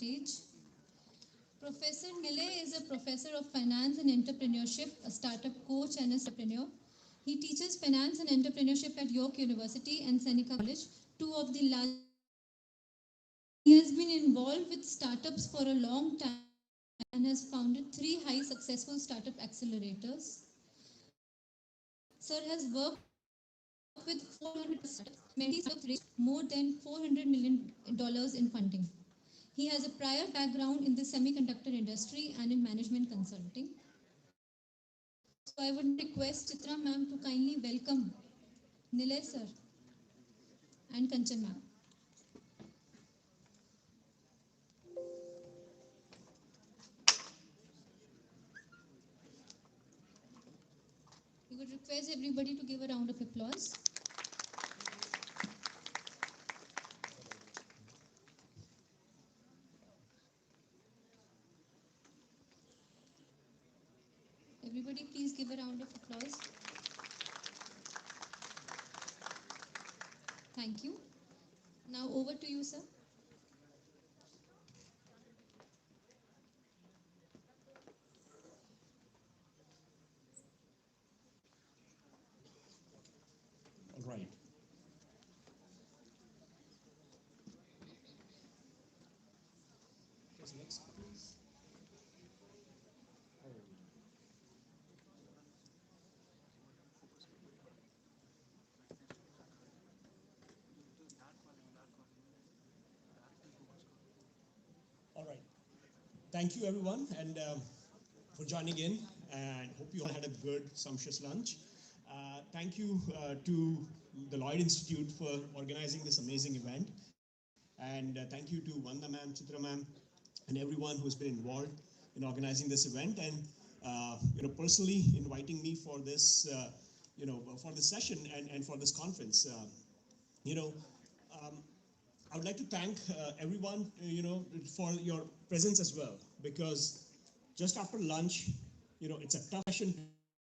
stage. Professor Nile is a professor of finance and entrepreneurship, a startup coach and a entrepreneur. He teaches finance and entrepreneurship at York University and Seneca College, two of the largest. He has been involved with startups for a long time and has founded 3 successful startup accelerators. Sir has worked with 400 startups. Many startups raised more than $400 million in funding. He has a prior background in the semiconductor industry and in management consulting. So I would request Chitra ma'am to kindly welcome Nilay sir and Kanchan ma'am. We would request everybody to give a round of applause. Everybody please give a round of applause. Thank you. Now over to you, sir. All right. Next, please. All right. Thank you, everyone, and for joining in. And hope you all had a good, sumptuous lunch. Thank you to the Lloyd Institute for organizing this amazing event. And thank you to Vanda ma'am, Chitra ma'am, and everyone who's been involved in organizing this event. And personally inviting me for this, for this session and for this conference. I would like to thank everyone, for your presence as well, because just after lunch, it's a tough session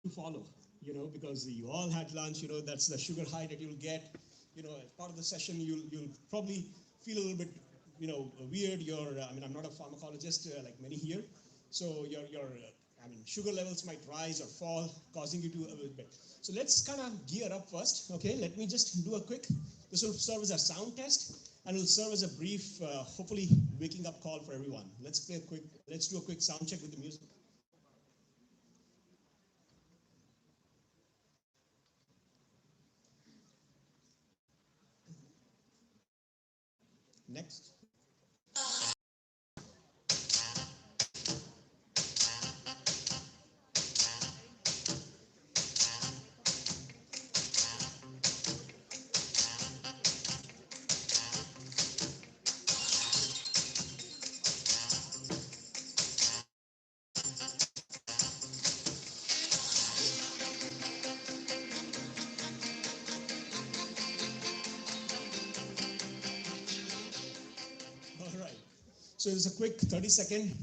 to follow, because you all had lunch, that's the sugar high that you'll get, as part of the session, you'll probably feel a little bit, weird. I'm not a pharmacologist like many here, so your sugar levels might rise or fall, causing you to a little bit. So let's kind of gear up first, okay? Let me just do a quick, this will serve as a sound test, and will serve as a brief, hopefully, waking up call for everyone. Let's do a quick sound check with the music. Next. All right. So it's a quick 30-second,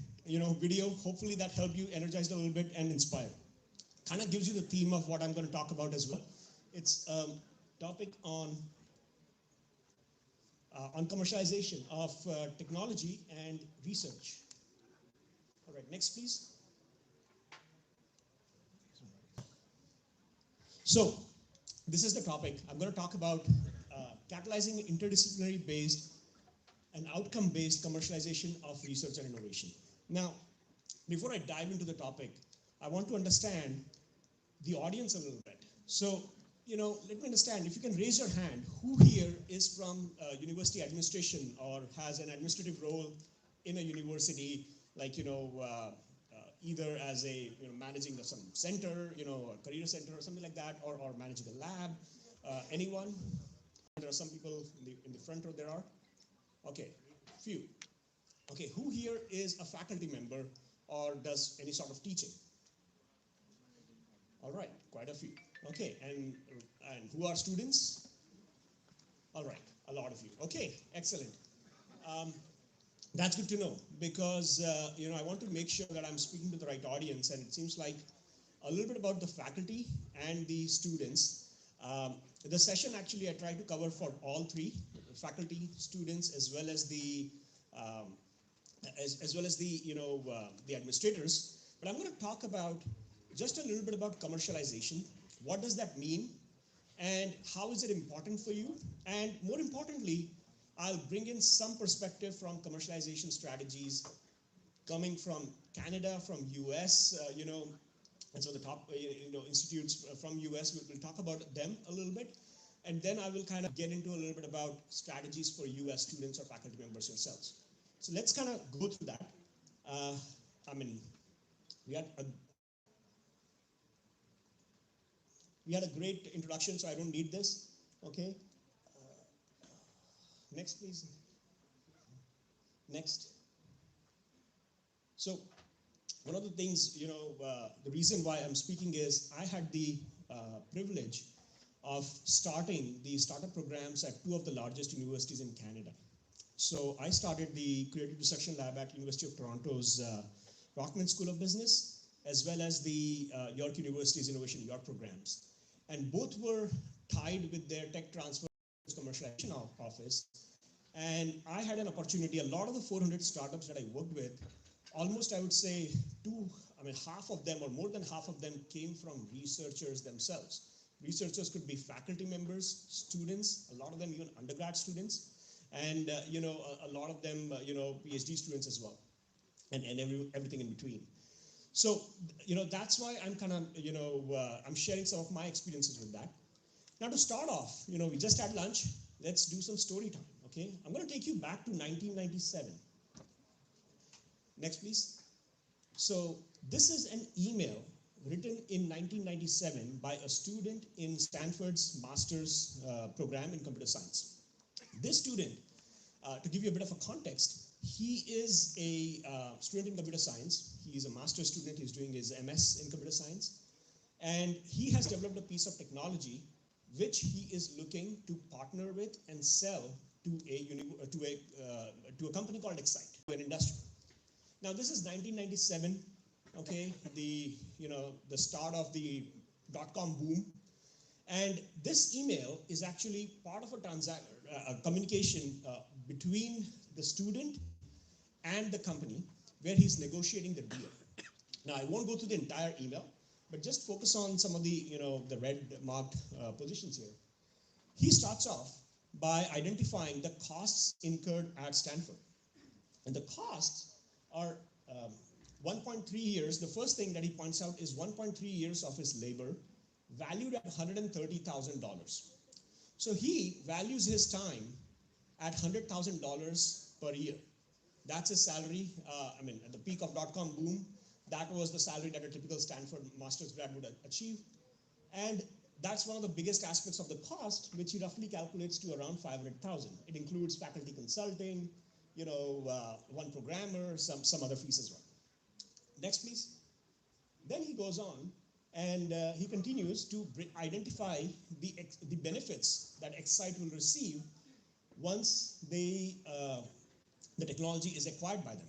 video. Hopefully that helped you energize a little bit and inspire. Kind of gives you the theme of what I'm going to talk about as well. It's a topic on commercialization of technology and research. All right, next please. So, this is the topic. I'm going to talk about catalyzing interdisciplinary-based and outcome-based commercialization of research and innovation. Now, before I dive into the topic, I want to understand the audience a little bit. So, let me understand, if you can raise your hand, who here is from university administration or has an administrative role in a university, like, either as a, managing some center, a career center or something like that, or managing a lab, anyone? There are some people in the front row, there are? Okay, few. Okay, who here is a faculty member or does any sort of teaching? All right, quite a few. Okay, and who are students? All right, a lot of you. Okay, excellent. That's good to know because I want to make sure that I'm speaking to the right audience, and it seems like a little bit about the faculty and the students. The session actually I tried to cover for all three, faculty, students, as well as the as well as the administrators. But I'm going to talk about just a little bit about commercialization. What does that mean? And how is it important for you? And more importantly, I'll bring in some perspective from commercialization strategies coming from Canada, from US, and so the top institutes from US, we'll talk about them a little bit. And then I will kind of get into a little bit about strategies for US students or faculty members yourselves. So let's kind of go through that. We had a great introduction, so I don't need this. Okay. Next, please. Next. So one of the things, the reason why I'm speaking is I had the privilege of starting the startup programs at two of the largest universities in Canada. So I started the Creative Destruction Lab at University of Toronto's Rockman School of Business, as well as the York University's Innovation York programs. And both were tied with their tech transfer commercialization office. And I had an opportunity, a lot of the 400 startups that I worked with, almost I would say half of them or more than half of them came from researchers themselves. Researchers could be faculty members, students, a lot of them even undergrad students, and a lot of them PhD students as well, and everything in between. So that's why I'm kind of I'm sharing some of my experiences with that. Now to start off, we just had lunch. Let's do some story time. Okay, I'm going to take you back to 1997. Next, please. So this is an email written in 1997 by a student in Stanford's master's program in computer science. This student, to give you a bit of a context, he is a student in computer science. He's a master's student. He's doing his MS in computer science. And he has developed a piece of technology which he is looking to partner with and sell to a company called Excite, to an industry. Now this is 1997, okay, the start of the dot-com boom, and this email is actually part of a communication between the student and the company where he's negotiating the deal. Now I won't go through the entire email, but just focus on some of the the red marked positions here. He starts off by identifying the costs incurred at Stanford, and the costs are 1.3 years. The first thing that he points out is 1.3 years of his labor, valued at $130,000. So he values his time at $100,000 per year. That's his salary. At the peak of dot-com boom, that was the salary that a typical Stanford master's grad would achieve. And that's one of the biggest aspects of the cost, which he roughly calculates to around $500,000. It includes faculty consulting, one programmer, some other fees as well. Next, please. Then he goes on and he continues to identify the benefits that Excite will receive once the technology is acquired by them.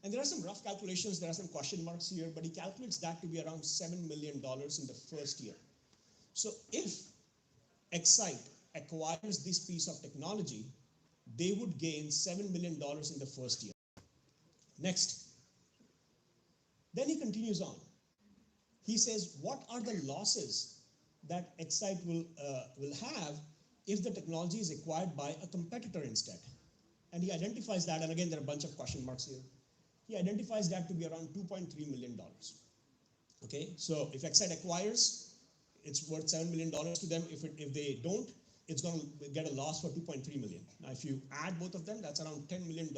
And there are some rough calculations, there are some question marks here, but he calculates that to be around $7 million in the first year. So if Excite acquires this piece of technology, they would gain $7 million in the first year. Next. Then he continues on. He says, what are the losses that Excite will have if the technology is acquired by a competitor instead? And he identifies that, and again, there are a bunch of question marks here. He identifies that to be around $2.3 million. Okay, so if Excite acquires, it's worth $7 million to them. If they don't, it's going to get a loss for $2.3 million. Now, if you add both of them, that's around $10 million,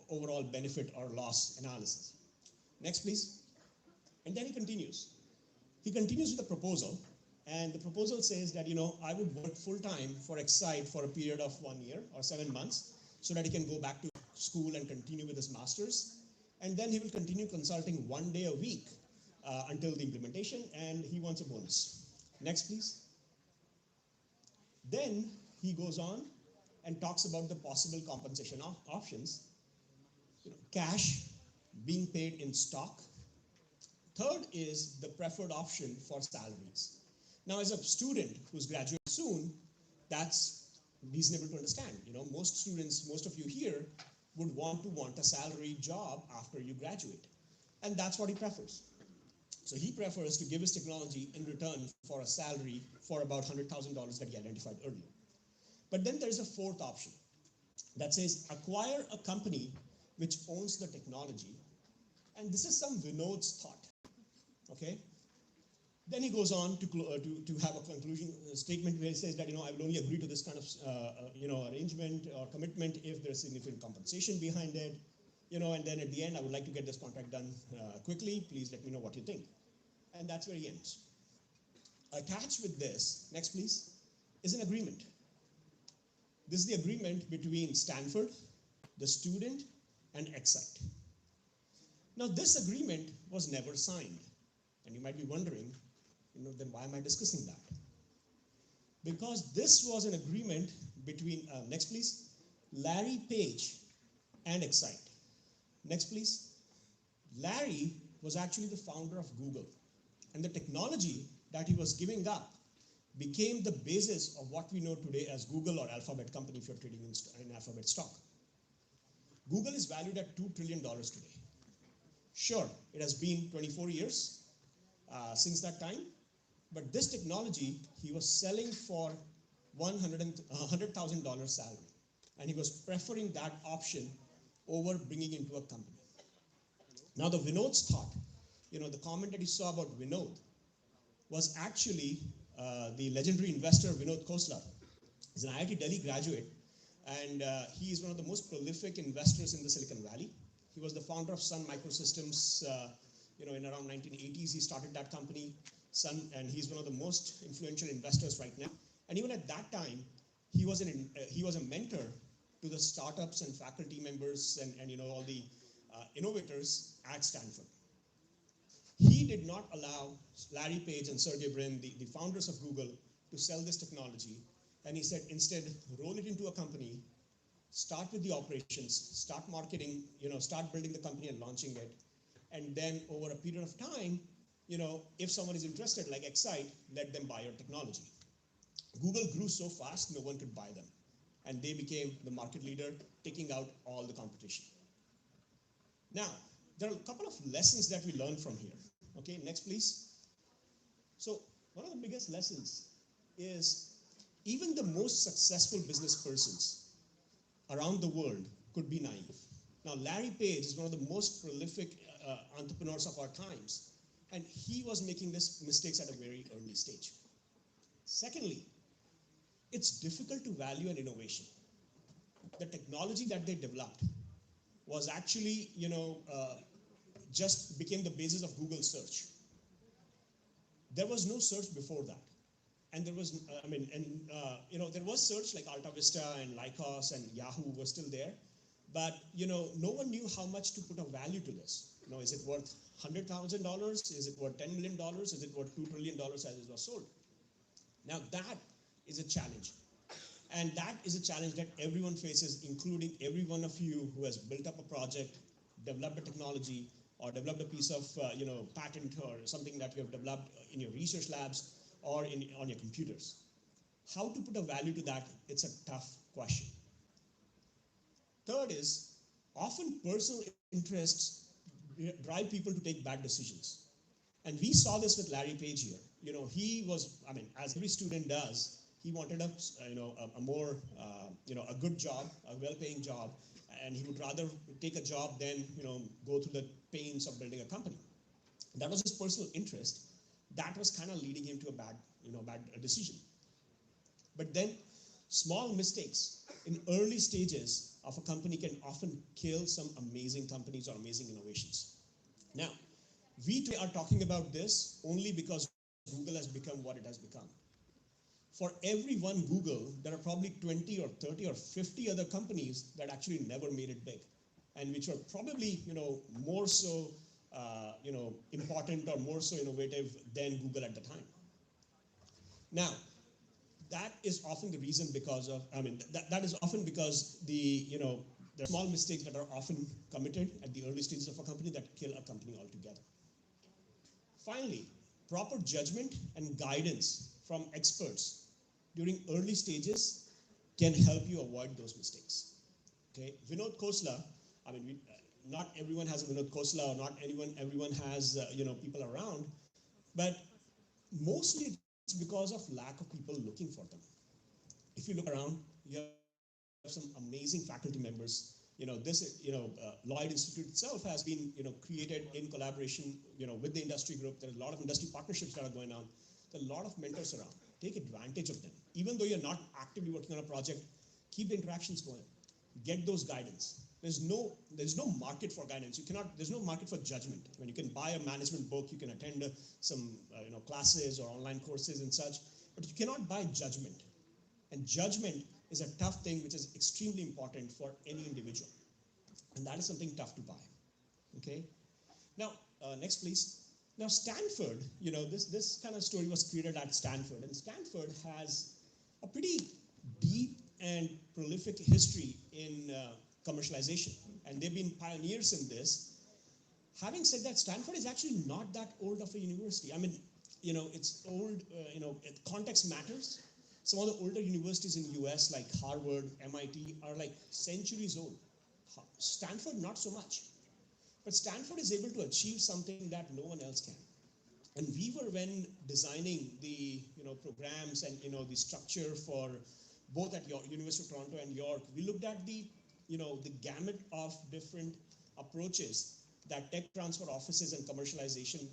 overall benefit or loss analysis. Next, please. And then he continues. He continues with the proposal, and the proposal says that, I would work full-time for Excite for a period of 1 year or 7 months so that he can go back to school and continue with his master's. And then he will continue consulting 1 day a week until the implementation, and he wants a bonus. Next, please. Then he goes on and talks about the possible compensation options. Cash, being paid in stock. Third is the preferred option for salaries. Now, as a student who's graduating soon, that's reasonable to understand. Most students, most of you here, would want a salary job after you graduate. And that's what he prefers. So he prefers to give his technology in return for a salary for about $100,000 that he identified earlier. But then there's a fourth option that says acquire a company which owns the technology. And this is some Vinod's thought, okay? Then he goes on to have a conclusion statement where he says that, I will only agree to this kind of, arrangement or commitment if there's significant compensation behind it, and then at the end, I would like to get this contract done quickly. Please let me know what you think. And that's where he ends. Attached with this, next please, is an agreement. This is the agreement between Stanford, the student, and Excite. Now, this agreement was never signed. And you might be wondering, then why am I discussing that? Because this was an agreement between, next please, Larry Page and Excite. Next please. Larry was actually the founder of Google. And the technology that he was giving up became the basis of what we know today as Google or Alphabet company if you're trading in Alphabet stock. Google is valued at $2 trillion today. Sure, it has been 24 years since that time, but this technology he was selling for $100,000 salary, and he was preferring that option over bringing into a company. Now the Vinod's thought, the comment that you saw about Vinod was actually the legendary investor Vinod Khosla. He's an IIT Delhi graduate, and he is one of the most prolific investors in the Silicon Valley. He was the founder of Sun Microsystems. In around 1980s, he started that company, Sun, and he's one of the most influential investors right now. And even at that time, he was a mentor to the startups and faculty members and all the innovators at Stanford. He did not allow Larry Page and Sergey Brin, the founders of Google, to sell this technology. And he said, instead, roll it into a company, start with the operations, start marketing, start building the company and launching it. And then over a period of time, if someone is interested, like Excite, let them buy your technology. Google grew so fast, no one could buy them. And they became the market leader, taking out all the competition. Now, there are a couple of lessons that we learned from here. Okay, next please. So one of the biggest lessons is even the most successful business persons around the world could be naive. Now, Larry Page is one of the most prolific entrepreneurs of our times, and he was making these mistakes at a very early stage. Secondly, it's difficult to value an innovation. The technology that they developed was actually, just became the basis of Google search. There was no search before that. And there was, there was search like Alta Vista and Lycos and Yahoo was still there. But, no one knew how much to put a value to this. Is it worth $100,000? Is it worth $10 million? Is it worth $2 trillion as it was sold? Now that is a challenge. And that is a challenge that everyone faces, including every one of you who has built up a project, developed a technology, or developed a piece of, patent or something that you have developed in your research labs or on your computers. How to put a value to that, it's a tough question. Third is, often personal interests drive people to take bad decisions. And we saw this with Larry Page here. He was, as every student does, he wanted a more, a good job, a well-paying job, and he would rather take a job than, go through the pains of building a company. That was his personal interest. That was kind of leading him to a bad decision. But then small mistakes in early stages of a company can often kill some amazing companies or amazing innovations. Now, we today are talking about this only because Google has become what it has become. For every one Google, there are probably 20 or 30 or 50 other companies that actually never made it big, and which were probably, more so, important or more so innovative than Google at the time. Now, that is often the reason because of, that is often because there are small mistakes that are often committed at the early stages of a company that kill a company altogether. Finally, proper judgment and guidance from experts during early stages can help you avoid those mistakes. Okay, Vinod Khosla. I mean, not everyone has a Vinod Khosla, or not everyone has people around, but mostly it's because of lack of people looking for them. If you look around, you have some amazing faculty members. Lloyd Institute itself has been created in collaboration with the industry group. There are a lot of industry partnerships that are going on. There are a lot of mentors around. Take advantage of them. Even though you're not actively working on a project, keep the interactions going. Get those guidance. There's no market for guidance. There's no market for judgment. When you can buy a management book, you can attend some classes or online courses and such, but you cannot buy judgment. And judgment is a tough thing, which is extremely important for any individual. And that is something tough to buy. Okay. Now, next please. Now, Stanford, this kind of story was created at Stanford, and Stanford has a pretty deep and prolific history in commercialization, and they've been pioneers in this. Having said that, Stanford is actually not that old of a university. I mean, it's old, context matters. Some of the older universities in the US, like Harvard, MIT, are like centuries old. Stanford, not so much. But Stanford is able to achieve something that no one else can. And we were, when designing the programs and the structure for both at University of Toronto and York, we looked at the gamut of different approaches that tech transfer offices and commercialization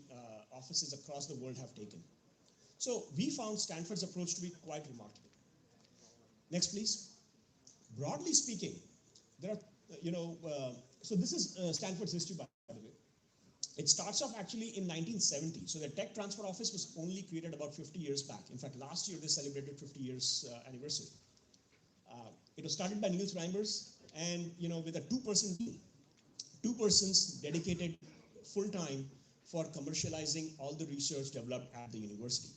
offices across the world have taken. So we found Stanford's approach to be quite remarkable. Next, please. Broadly speaking, there are so this is Stanford's history, by the way. It starts off actually in 1970. So the Tech Transfer Office was only created about 50 years back. In fact, last year they celebrated 50 years anniversary. It was started by Niels Reimers, and with a two-person team, 2 persons dedicated full-time for commercializing all the research developed at the university.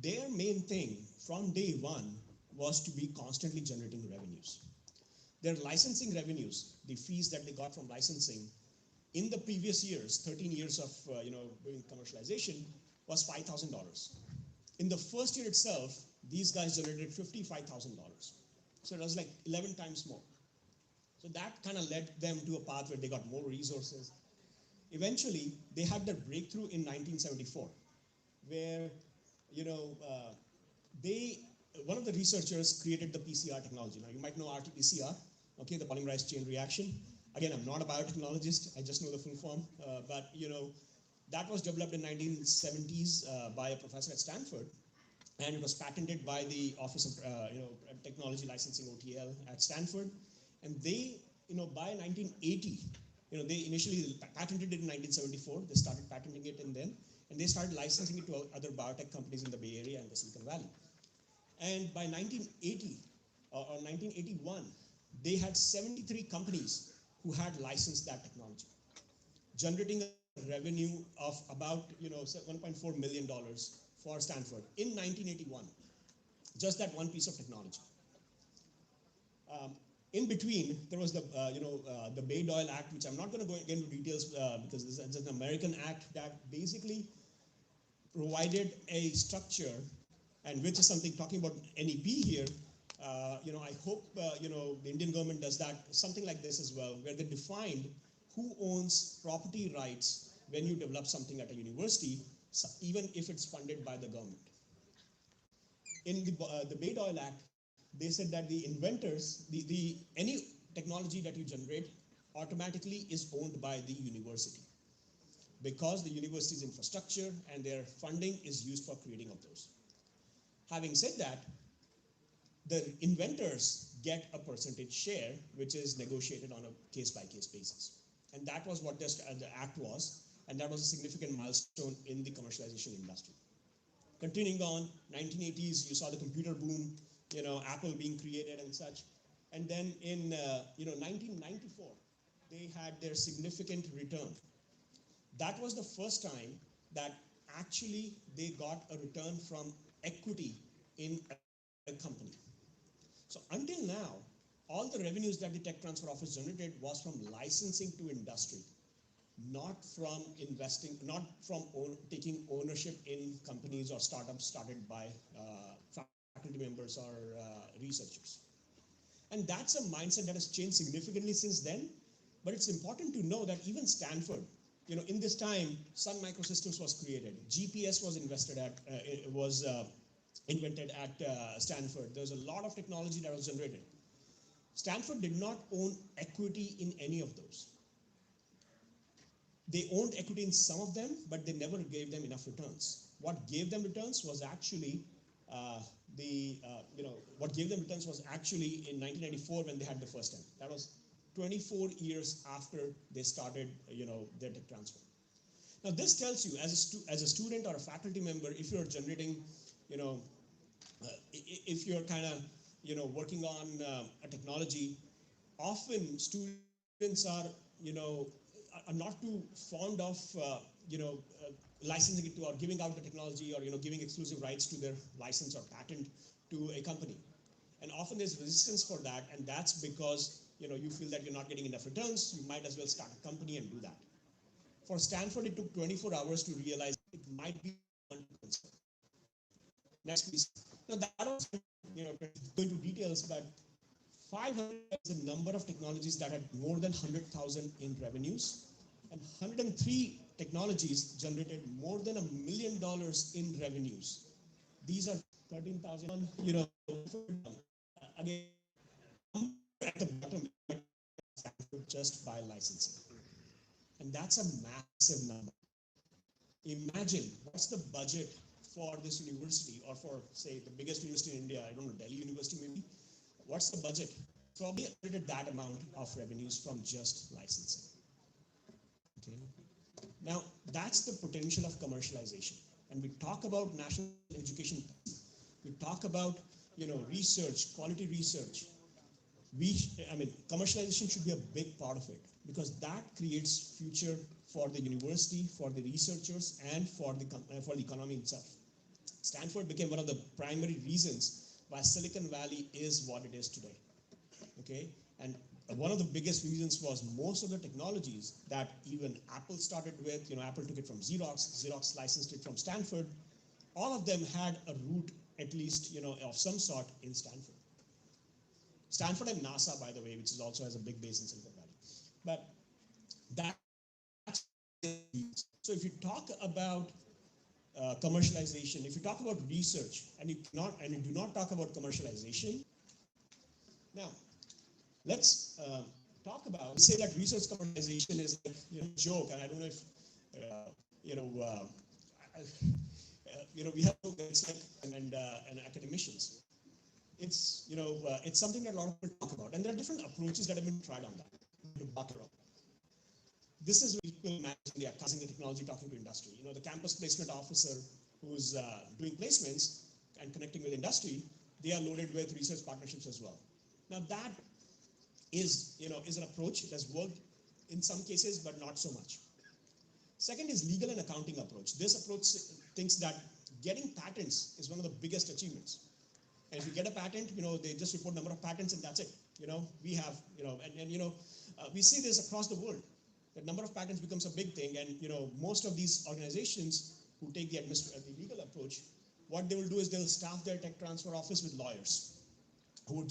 Their main thing from day one was to be constantly generating revenues. Their licensing revenues, the fees that they got from licensing, in the previous years, 13 years of doing commercialization, was $5,000. In the first year itself, these guys generated $55,000. So it was like 11 times more. So that kind of led them to a path where they got more resources. Eventually, they had their breakthrough in 1974, where one of the researchers created the PCR technology. Now, you might know RT-PCR, okay, the polymerase chain reaction. Again, I'm not a biotechnologist, I just know the full form, but that was developed in 1970s by a professor at Stanford, and it was patented by the Office of Technology Licensing, OTL, at Stanford. And they, by 1980, they initially patented it in 1974. They started patenting it, and they started licensing it to other biotech companies in the Bay Area and the Silicon Valley. And by 1980 or 1981, they had 73 companies who had licensed that technology, generating a revenue of about $1.4 million for Stanford in 1981. Just that one piece of technology. In between, there was the Bayh-Dole Act, which I'm not going to go into details because this is an American act that basically provided a structure, and which is something, talking about NEP here, I hope the Indian government does that, something like this as well, where they defined who owns property rights when you develop something at a university, even if it's funded by the government. In the Bayh-Dole Act, they said that the inventors, any technology that you generate automatically is owned by the university, because the university's infrastructure and their funding is used for creating of those. Having said that, the inventors get a percentage share, which is negotiated on a case-by-case basis. And that was what the act was, and that was a significant milestone in the commercialization industry. Continuing on, 1980s, you saw the computer boom, Apple being created and such. And then in 1994, they had their significant return. That was the first time that actually they got a return from equity in a company. So until now, all the revenues that the Tech Transfer Office generated was from licensing to industry, not from investing, not from taking ownership in companies or startups started by faculty members or researchers. And that's a mindset that has changed significantly since then. But it's important to know that even Stanford, in this time, Sun Microsystems was created. GPS was invented at Stanford. There was a lot of technology that was generated. Stanford did not own equity in any of those. They owned equity in some of them, but they never gave them enough returns. What gave them returns was actually in 1994 when they had the first time. That was 24 years after they started, their tech transfer. Now, this tells you, as a student or a faculty member, if you're generating, if you're kind of, working on a technology, often students are not too fond of, licensing it to or giving out the technology or, giving exclusive rights to their license or patent to a company. And often there's resistance for that, and that's because, you feel that you're not getting enough returns, you might as well start a company and do that. For Stanford, it took 24 hours to realize it might be one to consider. Next, please. Now, that was, go into details, but 500 is the number of technologies that had more than 100,000 in revenues, and 103 technologies generated more than $1 million in revenues. These are 13,000, again, at the bottom, just by licensing. And that's a massive number. Imagine what's the budget for this university, or for, say, the biggest university in India, I don't know, Delhi University maybe. What's the budget? Probably that amount of revenues from just licensing. Okay. Now, that's the potential of commercialization. And we talk about national education. We talk about, research, quality research. Commercialization should be a big part of it, because that creates future for the university, for the researchers, and for the economy itself. Stanford became one of the primary reasons why Silicon Valley is what it is today. Okay, and one of the biggest reasons was most of the technologies that even Apple started with, Apple took it from Xerox licensed it from Stanford. All of them had a root, at least, of some sort in Stanford. Stanford and NASA, by the way, which also has a big base in Silicon Valley. But that's so if you talk about commercialization, if you talk about research, and you do not talk about commercialization. Now, let's talk about, say that research commercialization is like, a joke, and I don't know if, we have it's like, and academicians. It's, it's something that a lot of people talk about, and there are different approaches that have been tried on that. This is people managing the technology, talking to industry. The campus placement officer who's doing placements and connecting with industry, they are loaded with research partnerships as well. Now that is an approach that has worked in some cases, but not so much. Second is legal and accounting approach. This approach thinks that getting patents is one of the biggest achievements. And if you get a patent, they just report number of patents and that's it. We have, we see this across the world. The number of patents becomes a big thing, and most of these organizations who take the legal approach, what they will do is they'll staff their tech transfer office with lawyers who will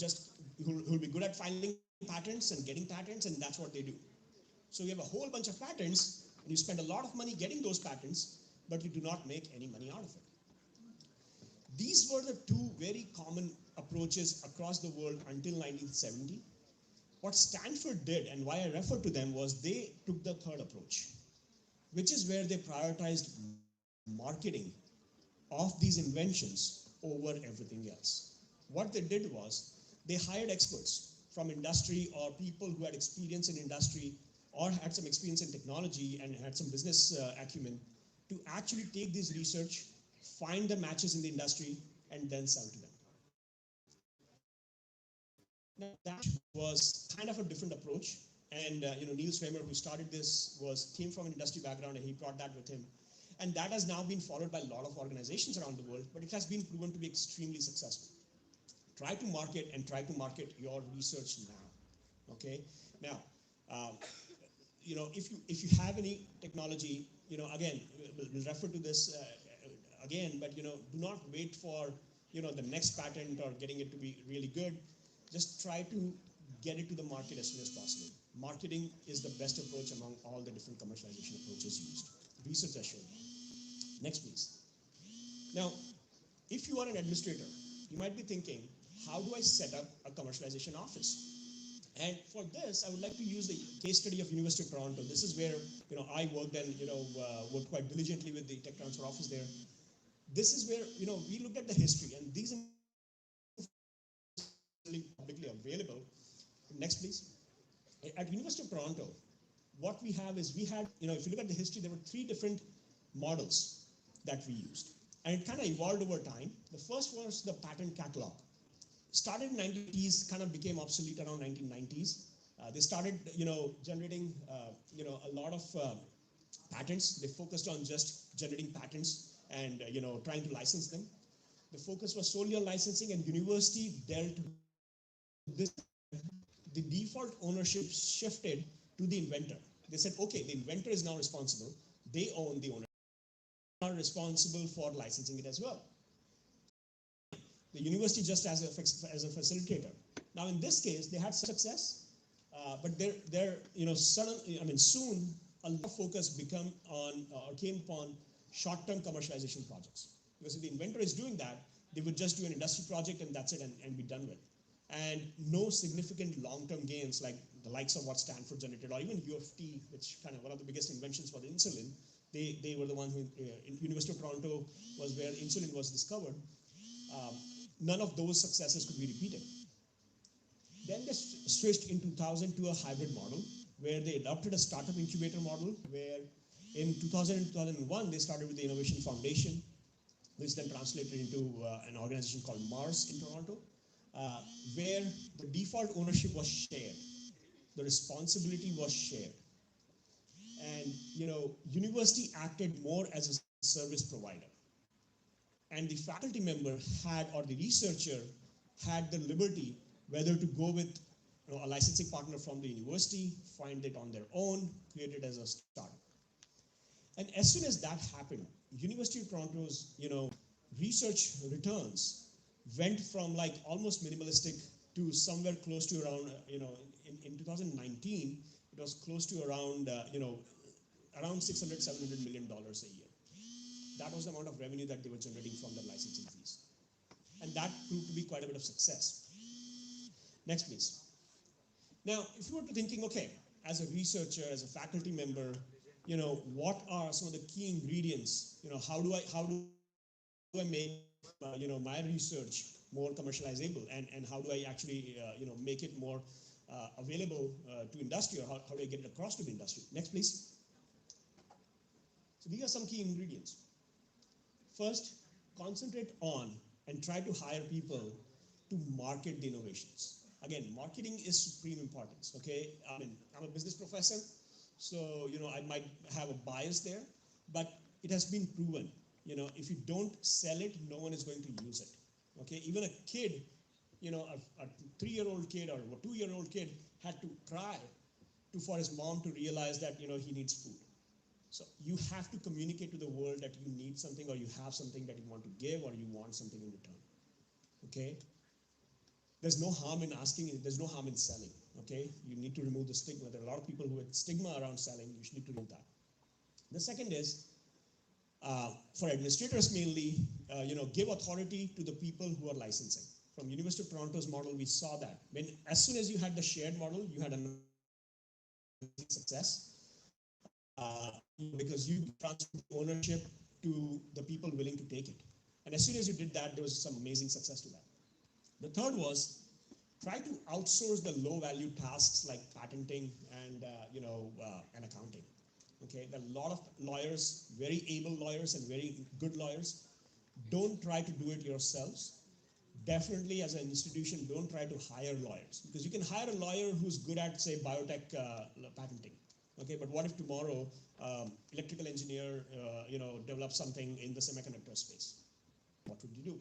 be good at filing patents and getting patents, and that's what they do. So you have a whole bunch of patents, and you spend a lot of money getting those patents, but you do not make any money out of it. These were the two very common approaches across the world until 1970. What Stanford did, and why I refer to them, was they took the third approach, which is where they prioritized marketing of these inventions over everything else. What they did was they hired experts from industry or people who had experience in industry or had some experience in technology and had some business acumen to actually take this research, find the matches in the industry, and then sell to them. Now, that was kind of a different approach, and Niels Raymer, who started this, came from an industry background, and he brought that with him. And that has now been followed by a lot of organizations around the world, but it has been proven to be extremely successful. Try to market your research now. Okay. Now, if you have any technology, again, we'll refer to this again, but do not wait for the next patent or getting it to be really good. just try to get it to the market as soon as possible. Marketing is the best approach among all the different commercialization approaches used. Research has shown that. Next, please. Now, if you are an administrator, you might be thinking, how do I set up a commercialization office? And for this, I would like to use the case study of University of Toronto. This is where I worked and worked quite diligently with the tech transfer office there. This is where we looked at the history, and these are publicly available. Next, please. At University of Toronto, what we have is we had if you look at the history, there were 3 different models that we used, and it kind of evolved over time. The first was the patent catalog. Started in 1980s, kind of became obsolete around 1990s. They started, generating, a lot of patents. They focused on just generating patents and, trying to license them. The focus was solely on licensing, and university dealt with this. The default ownership shifted to the inventor. They said, okay, the inventor is now responsible. They own the ownership. They are responsible for licensing it as well. The university just as a facilitator. Now, in this case, they had success, but soon a lot of focus came upon short-term commercialization projects. Because if the inventor is doing that, they would just do an industry project and that's it, and be done with. And no significant long-term gains like the likes of what Stanford generated, or even U of T, which kind of one of the biggest inventions for the insulin. They were the one who, in University of Toronto was where insulin was discovered. None of those successes could be repeated. Then they switched in 2000 to a hybrid model where they adopted a startup incubator model, where in 2000 and 2001 they started with the Innovation Foundation, which then translated into an organization called Mars in Toronto, where the default ownership was shared, the responsibility was shared, and university acted more as a service provider. And the faculty member or the researcher had the liberty whether to go with a licensing partner from the university, find it on their own, create it as a startup. And as soon as that happened, University of Toronto's research returns went from like almost minimalistic to somewhere close to around in 2019 it was close to around around $600-700 million a year. That was the amount of revenue that they were generating from their licensing fees. And that proved to be quite a bit of success. Next, please. Now, if you were to thinking, okay, as a researcher, as a faculty member, what are some of the key ingredients? How do I make my research more commercializable, and how do I actually make it more available to industry, or how do I get it across to the industry? Next, please. So these are some key ingredients. First, concentrate on and try to hire people to market the innovations. Again, marketing is supreme importance, okay? I'm a business professor, so, I might have a bias there, but it has been proven, if you don't sell it, no one is going to use it, okay? Even a kid, a 3-year-old kid or a 2-year-old kid had to cry for his mom to realize that, he needs food. So you have to communicate to the world that you need something, or you have something that you want to give, or you want something in return, okay? There's no harm in asking, there's no harm in selling, okay? You need to remove the stigma. There are a lot of people who have stigma around selling. You should need to remove that. The second is, for administrators mainly, give authority to the people who are licensing. From University of Toronto's model, we saw that. As soon as you had the shared model, you had a success. Because you transferred ownership to the people willing to take it. And as soon as you did that, there was some amazing success to that. The third was, try to outsource the low-value tasks like patenting and and accounting. Okay, there are a lot of lawyers, very able lawyers and very good lawyers. Don't try to do it yourselves. Definitely, as an institution, don't try to hire lawyers, because you can hire a lawyer who's good at, say, biotech patenting. Okay, but what if tomorrow electrical engineer develops something in the semiconductor space? What would you do?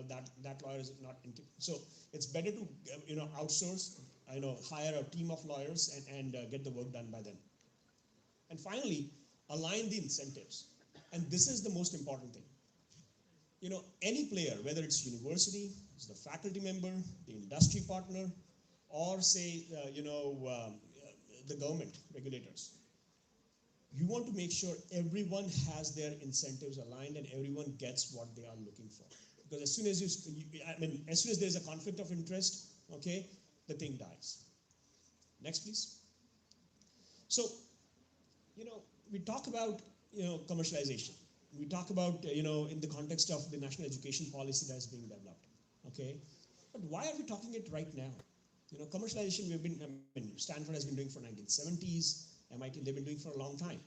That lawyer is not. So it's better to outsource. Hire a team of lawyers and get the work done by them. And finally, align the incentives. And this is the most important thing. any player, whether it's university, it's the faculty member, the industry partner, or say, the government regulators, you want to make sure everyone has their incentives aligned and everyone gets what they are looking for. Because as soon as as soon as there's a conflict of interest, okay, the thing dies. Next, please. So, we talk about, commercialization. We talk about, in the context of the national education policy that's being developed, okay? But why are we talking it right now? Commercialization Stanford has been doing for 1970s, MIT, they've been doing for a long time.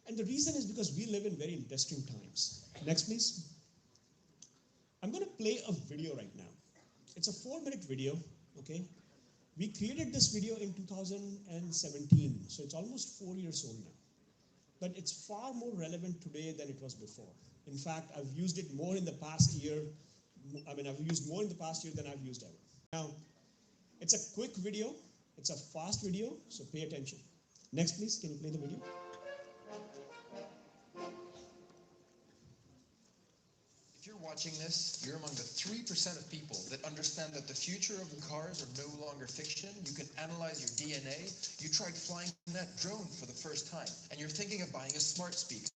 And the reason is because we live in very interesting times. Next, please. I'm going to play a video right now. It's a 4-minute video, okay? We created this video in 2017, so it's almost 4 years old now. But it's far more relevant today than it was before. In fact, I've used it more in the past year. I've used more in the past year than I've used ever. Now, it's a quick video. It's a fast video, so pay attention. Next, please. Can you play the video? If you're watching this, you're among the 3% of people that understand that the future of cars are no longer fiction. You can analyze your DNA. You tried flying that drone for the first time, and you're thinking of buying a smart speaker.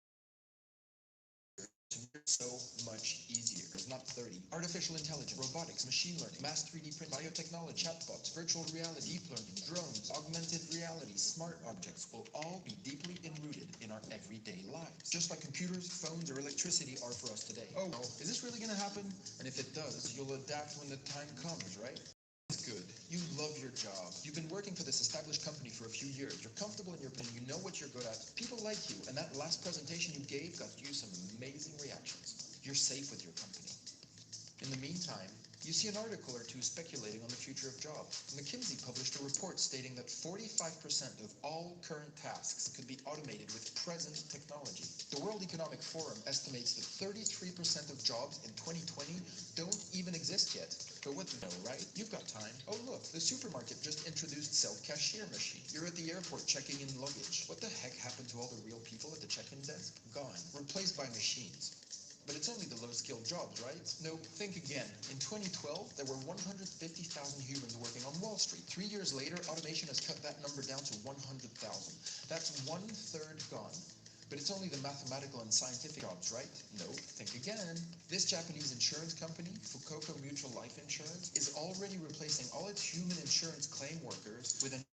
So much easier. It's not 30. Artificial intelligence, robotics, machine learning, mass 3D print, biotechnology, chatbots, virtual reality, deep learning, drones, augmented reality, smart objects will all be deeply enrooted in our everyday lives. Just like computers, phones, or electricity are for us today. Oh, is this really going to happen? And if it does, you'll adapt when the time comes, right? Good. You love your job. You've been working for this established company for a few years. You're comfortable in your opinion. You know what you're good at. People like you, and that last presentation you gave got you some amazing reactions. You're safe with your company. In the meantime, you see an article or two speculating on the future of jobs. McKinsey published a report stating that 45% of all current tasks could be automated with present technology. The World Economic Forum estimates that 33% of jobs in 2020 don't even exist yet. But what to know, right? You've got time. Oh look, the supermarket just introduced self-cashier machine. You're at the airport checking in luggage. What the heck happened to all the real people at the check-in desk? Gone. Replaced by machines. But it's only the low-skilled jobs, right? No, think again. In 2012, there were 150,000 humans working on Wall Street. 3 years later, automation has cut that number down to 100,000. That's 1/3 gone. But it's only the mathematical and scientific jobs, right? No, think again. This Japanese insurance company, Fukuoka Mutual Life Insurance, is already replacing all its human insurance claim workers with an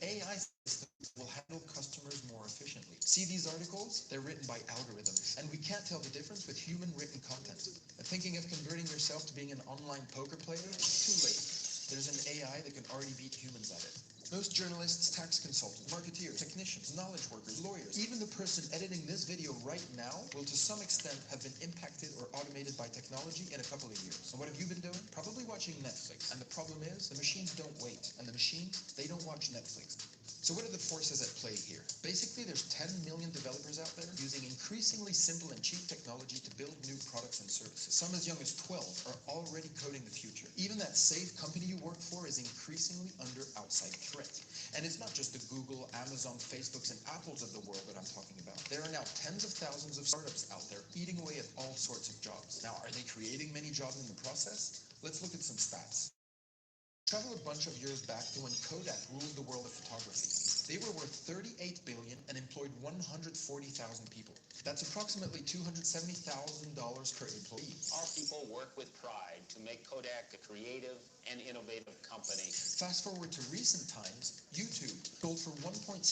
AI system that will handle customers more efficiently. See these articles? They're written by algorithms, and we can't tell the difference with human written content. And thinking of converting yourself to being an online poker player? Too late. There's an AI that can already beat humans at it. Most journalists, tax consultants, marketeers, technicians, knowledge workers, lawyers, even the person editing this video right now will to some extent have been impacted or automated by technology in a couple of years. And what have you been doing? Probably watching Netflix. And the problem is, the machines don't wait. And the machines, they don't watch Netflix. So what are the forces at play here? Basically, there's 10 million developers out there using increasingly simple and cheap technology to build new products and services. Some as young as 12 are already coding the future. Even that safe company you work for is increasingly under outside threat. And it's not just the Google, Amazon, Facebooks, and Apples of the world that I'm talking about. There are now tens of thousands of startups out there eating away at all sorts of jobs. Now, are they creating many jobs in the process? Let's look at some stats. Travel a bunch of years back to when Kodak ruled the world of photography. They were worth $38 billion and employed 140,000 people. That's approximately $270,000 per employee. Our people work with pride to make Kodak a creative and innovative company. Fast forward to recent times, YouTube sold for $1.65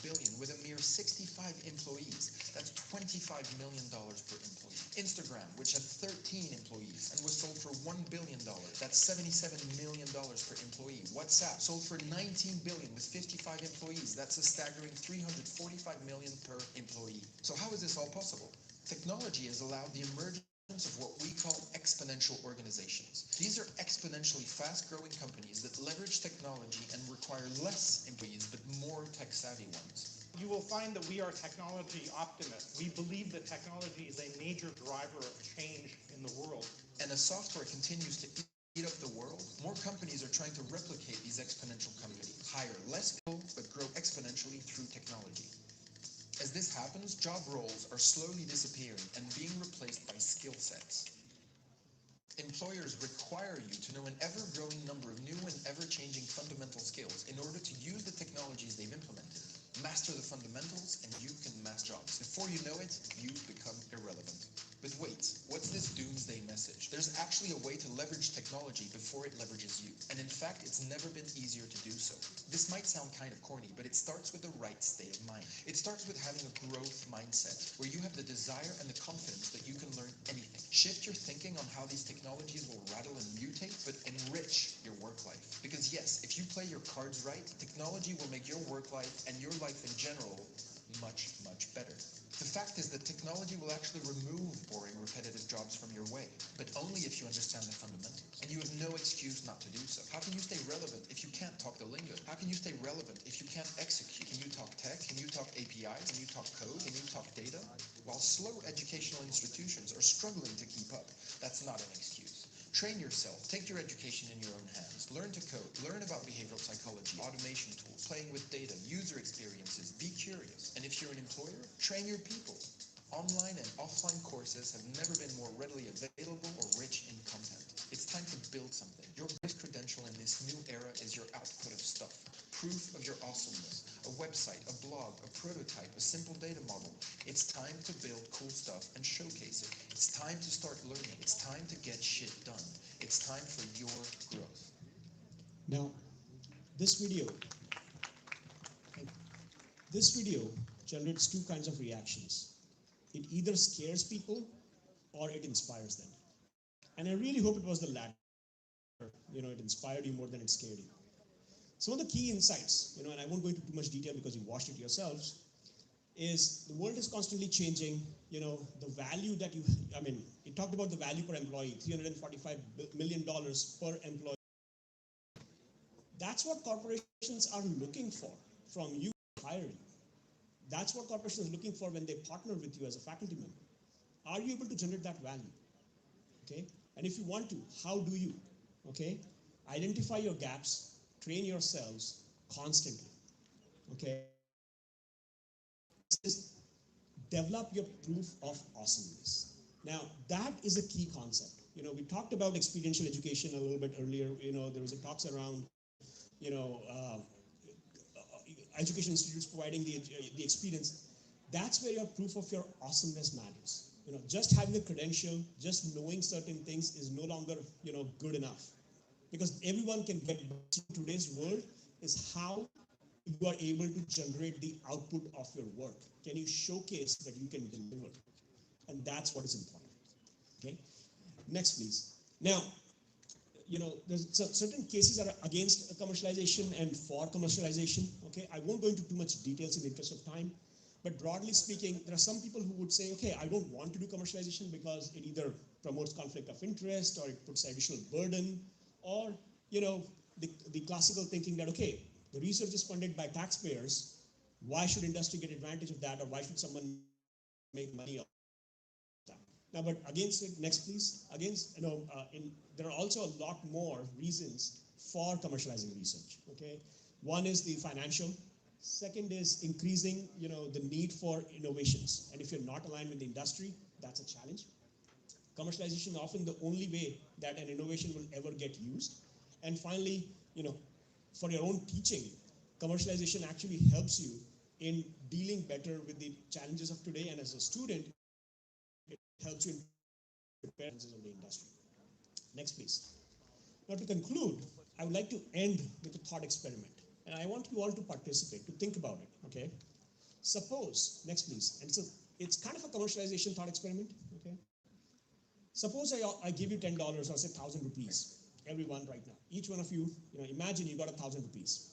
billion with a mere 65 employees. That's $25 million per employee. Instagram, which had 13 employees and was sold for $1 billion. That's $77 million per employee. WhatsApp sold for $19 billion with 55 employees. That's a staggering $345 million per employee. So how is this all possible? Technology has allowed the emergence of what we call exponential organizations. These are exponentially fast-growing companies that leverage technology and require less employees but more tech-savvy ones. You will find that we are technology optimists. We believe that technology is a major driver of change in the world. And as software continues to eat up the world, more companies are trying to replicate these exponential companies, hire less people but grow exponentially through technology. As this happens, job roles are slowly disappearing and being replaced by skill sets. Employers require you to know an ever-growing number of new and ever-changing fundamental skills in order to use the technologies they've implemented. Master the fundamentals and you can master jobs. Before you know it, you become irrelevant. But wait, what's this doomsday message? There's actually a way to leverage technology before it leverages you. And in fact, it's never been easier to do so. This might sound kind of corny, but it starts with the right state of mind. It starts with having a growth mindset, where you have the desire and the confidence that you can learn anything. Shift your thinking on how these technologies will rattle and mutate, but enrich your work life. Because yes, if you play your cards right, technology will make your work life and your life in general much, much better. The fact is that technology will actually remove boring, repetitive jobs from your way, but only if you understand the fundamentals. And you have no excuse not to do so. How can you stay relevant if you can't talk the lingo? How can you stay relevant if you can't execute? Can you talk tech? Can you talk APIs? Can you talk code? Can you talk data? While slow educational institutions are struggling to keep up, that's not an excuse. Train yourself. Take your education in your own hands. Learn to code. Learn about behavioral psychology, automation tools, playing with data, user experiences. Be curious. And if you're an employer, train your people. Online and offline courses have never been more readily available or rich in content. It's time to build something. Your best credential in this new era is your output of stuff. Proof of your awesomeness. A website, a blog, a prototype, a simple data model. It's time to build cool stuff and showcase it. It's time to start learning. It's time to get shit done. It's time for your growth. Now, this video generates two kinds of reactions. It either scares people or it inspires them. And I really hope it was the latter. It inspired you more than it scared you. Some of the key insights, and I won't go into too much detail because you watched it yourselves, is the world is constantly changing. The value that it talked about the value per employee, $345 million per employee. That's what corporations are looking for from you to hire you. That's what corporations are looking for when they partner with you as a faculty member. Are you able to generate that value? Okay? And if you want to, how do you? Okay? Identify your gaps, train yourselves constantly. Okay? Develop your proof of awesomeness. Now, that is a key concept. We talked about experiential education a little bit earlier. There was a talks around, education institutes providing the experience. That's where your proof of your awesomeness matters. Just having a credential, just knowing certain things is no longer, good enough. Because everyone can get in today's world is how you are able to generate the output of your work. Can you showcase that you can deliver? And that's what is important. Okay? Next, please. Now, there's certain cases that are against commercialization and for commercialization. Okay, I won't go into too much details in the interest of time, but broadly speaking, there are some people who would say, okay, I don't want to do commercialization because it either promotes conflict of interest or it puts additional burden, or the classical thinking that, okay, the research is funded by taxpayers, why should industry get advantage of that, or why should someone make money off that? Now, but against it, next please, there are also a lot more reasons for commercializing research, okay? One is the financial. Second is increasing, the need for innovations. And if you're not aligned with the industry, that's a challenge. Commercialization is often the only way that an innovation will ever get used. And finally, for your own teaching, commercialization actually helps you in dealing better with the challenges of today. And as a student, it helps you in preparing of the industry. Next, please. Now, to conclude, I would like to end with a thought experiment. And I want you all to participate, to think about it, okay? Suppose, next please, and so it's kind of a commercialization thought experiment, okay? Suppose I give you $10 or say 1,000 rupees, everyone right now. Each one of you, imagine you got 1,000 rupees.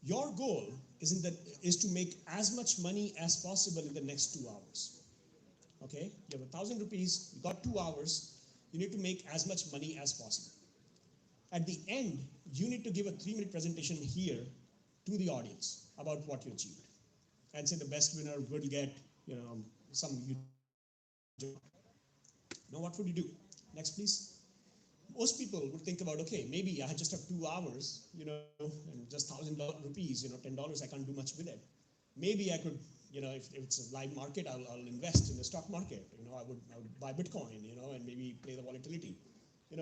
Your goal is to make as much money as possible in the next 2 hours. Okay, you have 1,000 rupees, you got 2 hours, you need to make as much money as possible. At the end, you need to give a 3-minute presentation here to the audience about what you achieved. And say the best winner will get, some job. Now, what would you do? Next, please. Most people would think about, okay, maybe I just have 2 hours, and just 1,000 rupees, $10, I can't do much with it. Maybe I could, if it's a live market, I'll invest in the stock market. I would buy Bitcoin, and maybe play the volatility.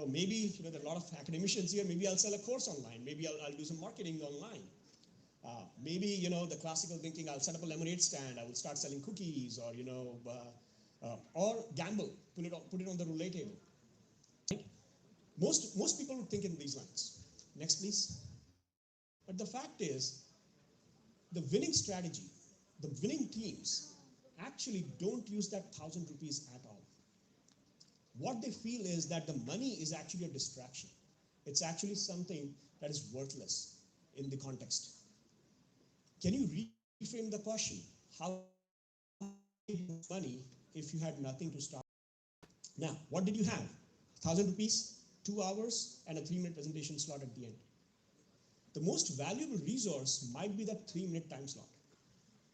Maybe, there are a lot of academicians here. Maybe I'll sell a course online. Maybe I'll do some marketing online. Maybe, the classical thinking, I'll set up a lemonade stand. I will start selling cookies, or gamble, put it on the roulette table. Right? Most people would think in these lines. Next, please. But the fact is, the winning strategy, the winning teams actually don't use that 1,000 rupees at all. What they feel is that the money is actually a distraction. It's actually something that is worthless in the context. Can you reframe the question? How money if you had nothing to start? Now, what did you have? 1,000 rupees, 2 hours, and a 3-minute presentation slot at the end. The most valuable resource might be that 3-minute time slot.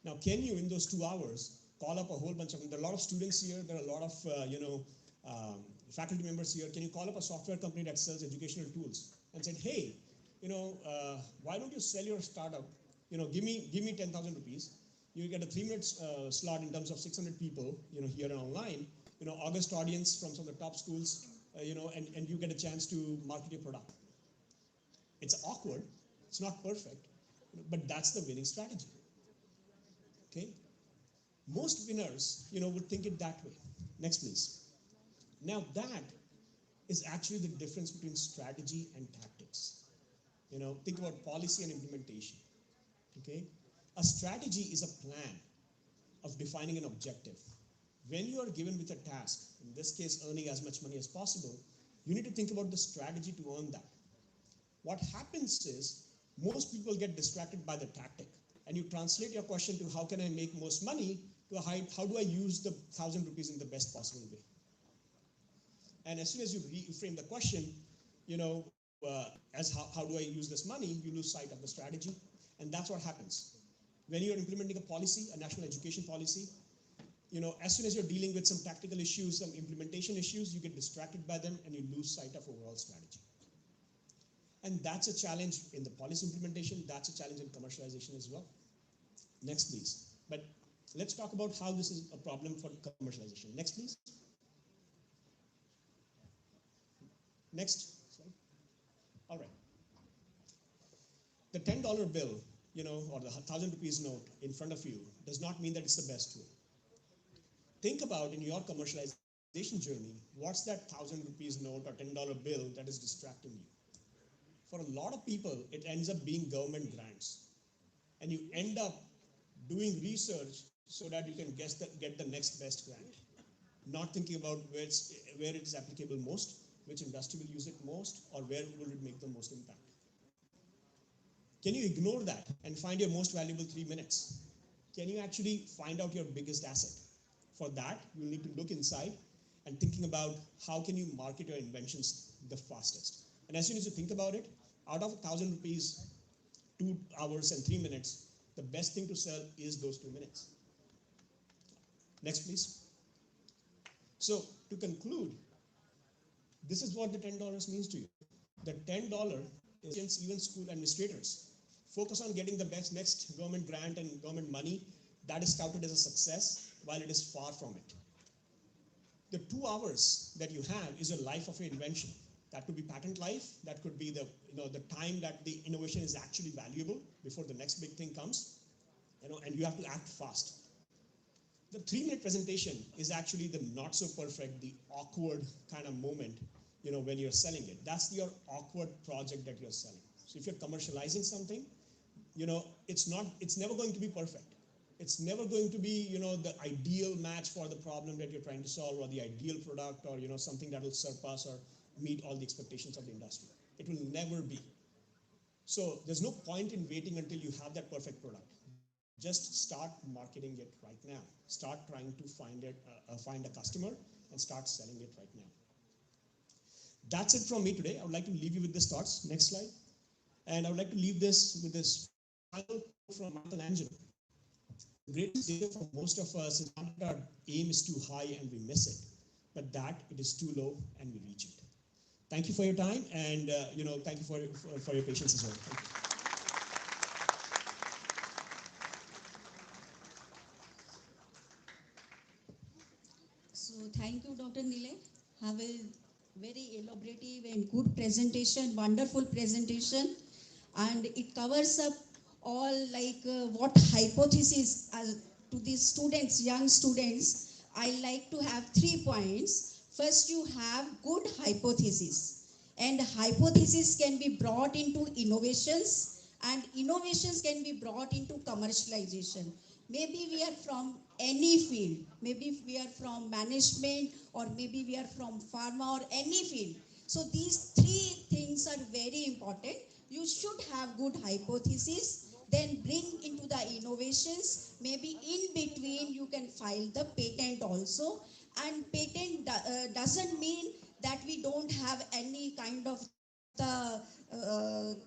Now, can you, in those 2 hours, call up a whole bunch of them? There are a lot of students here. There are a lot of, faculty members here. Can you call up a software company that sells educational tools and said, hey, why don't you sell your startup? Give me 10,000 rupees. You get a 3-minute slot in terms of 600 people, here and online. August audience from some of the top schools, and you get a chance to market your product. It's awkward. It's not perfect, but that's the winning strategy. Okay? Most winners, would think it that way. Next, please. Now that is actually the difference between strategy and tactics. Think about policy and implementation. Okay? A strategy is a plan of defining an objective. When you are given with a task, in this case, earning as much money as possible, you need to think about the strategy to earn that. What happens is, most people get distracted by the tactic, and you translate your question to how can I make most money to how do I use the 1,000 rupees in the best possible way. And as soon as you reframe the question, as how do I use this money, you lose sight of the strategy, and that's what happens. When you're implementing a policy, a national education policy, as soon as you're dealing with some tactical issues, some implementation issues, you get distracted by them and you lose sight of overall strategy. And that's a challenge in the policy implementation, that's a challenge in commercialization as well. Next, please. But let's talk about how this is a problem for commercialization. Next, please. Next slide. All right. The $10 bill, or the 1,000 rupees note in front of you does not mean that it's the best tool. Think about in your commercialization journey, what's that 1,000 rupees note or $10 bill that is distracting you? For a lot of people, it ends up being government grants. And you end up doing research so that you can get the next best grant. Not thinking about where it is applicable most, which industry will use it most, or where will it make the most impact. Can you ignore that and find your most valuable 3 minutes? Can you actually find out your biggest asset? For that, you need to look inside and thinking about how can you market your inventions the fastest. And as soon as you think about it, out of 1,000 rupees, 2 hours and 3 minutes, the best thing to sell is those 2 minutes. Next, please. So, to conclude, this is what the $10 means to you. The $10 is even school administrators. Focus on getting the best next government grant and government money. That is touted as a success, while it is far from it. The 2 hours that you have is a life of your invention. That could be patent life. That could be the time that the innovation is actually valuable before the next big thing comes. And you have to act fast. The 3-minute presentation is actually the not so perfect, the awkward kind of moment, when you're selling it. That's your awkward project that you're selling. So if you're commercializing something, it's never going to be perfect. It's never going to be, the ideal match for the problem that you're trying to solve, or the ideal product, or, something that will surpass or meet all the expectations of the industry. It will never be. So there's no point in waiting until you have that perfect product. Just start marketing it right now. Start trying to find a customer and start selling it right now. That's it from me today. I would like to leave you with these thoughts. Next slide. And I would like to leave this with this final quote from Michelangelo. The greatest danger for most of us is not that our aim is too high and we miss it, but that it is too low and we reach it. Thank you for your time, and thank you for your patience as well. Thank you. Thank you, Dr. Nile. Have a very elaborative and good presentation, wonderful presentation, and it covers up all like what hypothesis to these students, young students. I like to have 3 points. First, you have good hypothesis, and hypothesis can be brought into innovations, and innovations can be brought into commercialization. Maybe we are from any field, maybe we are from management, or maybe we are from pharma or any field. So these 3 things are very important. You should have good hypothesis, then bring into the innovations. Maybe in between you can file the patent also. And patent doesn't mean that we don't have any kind of the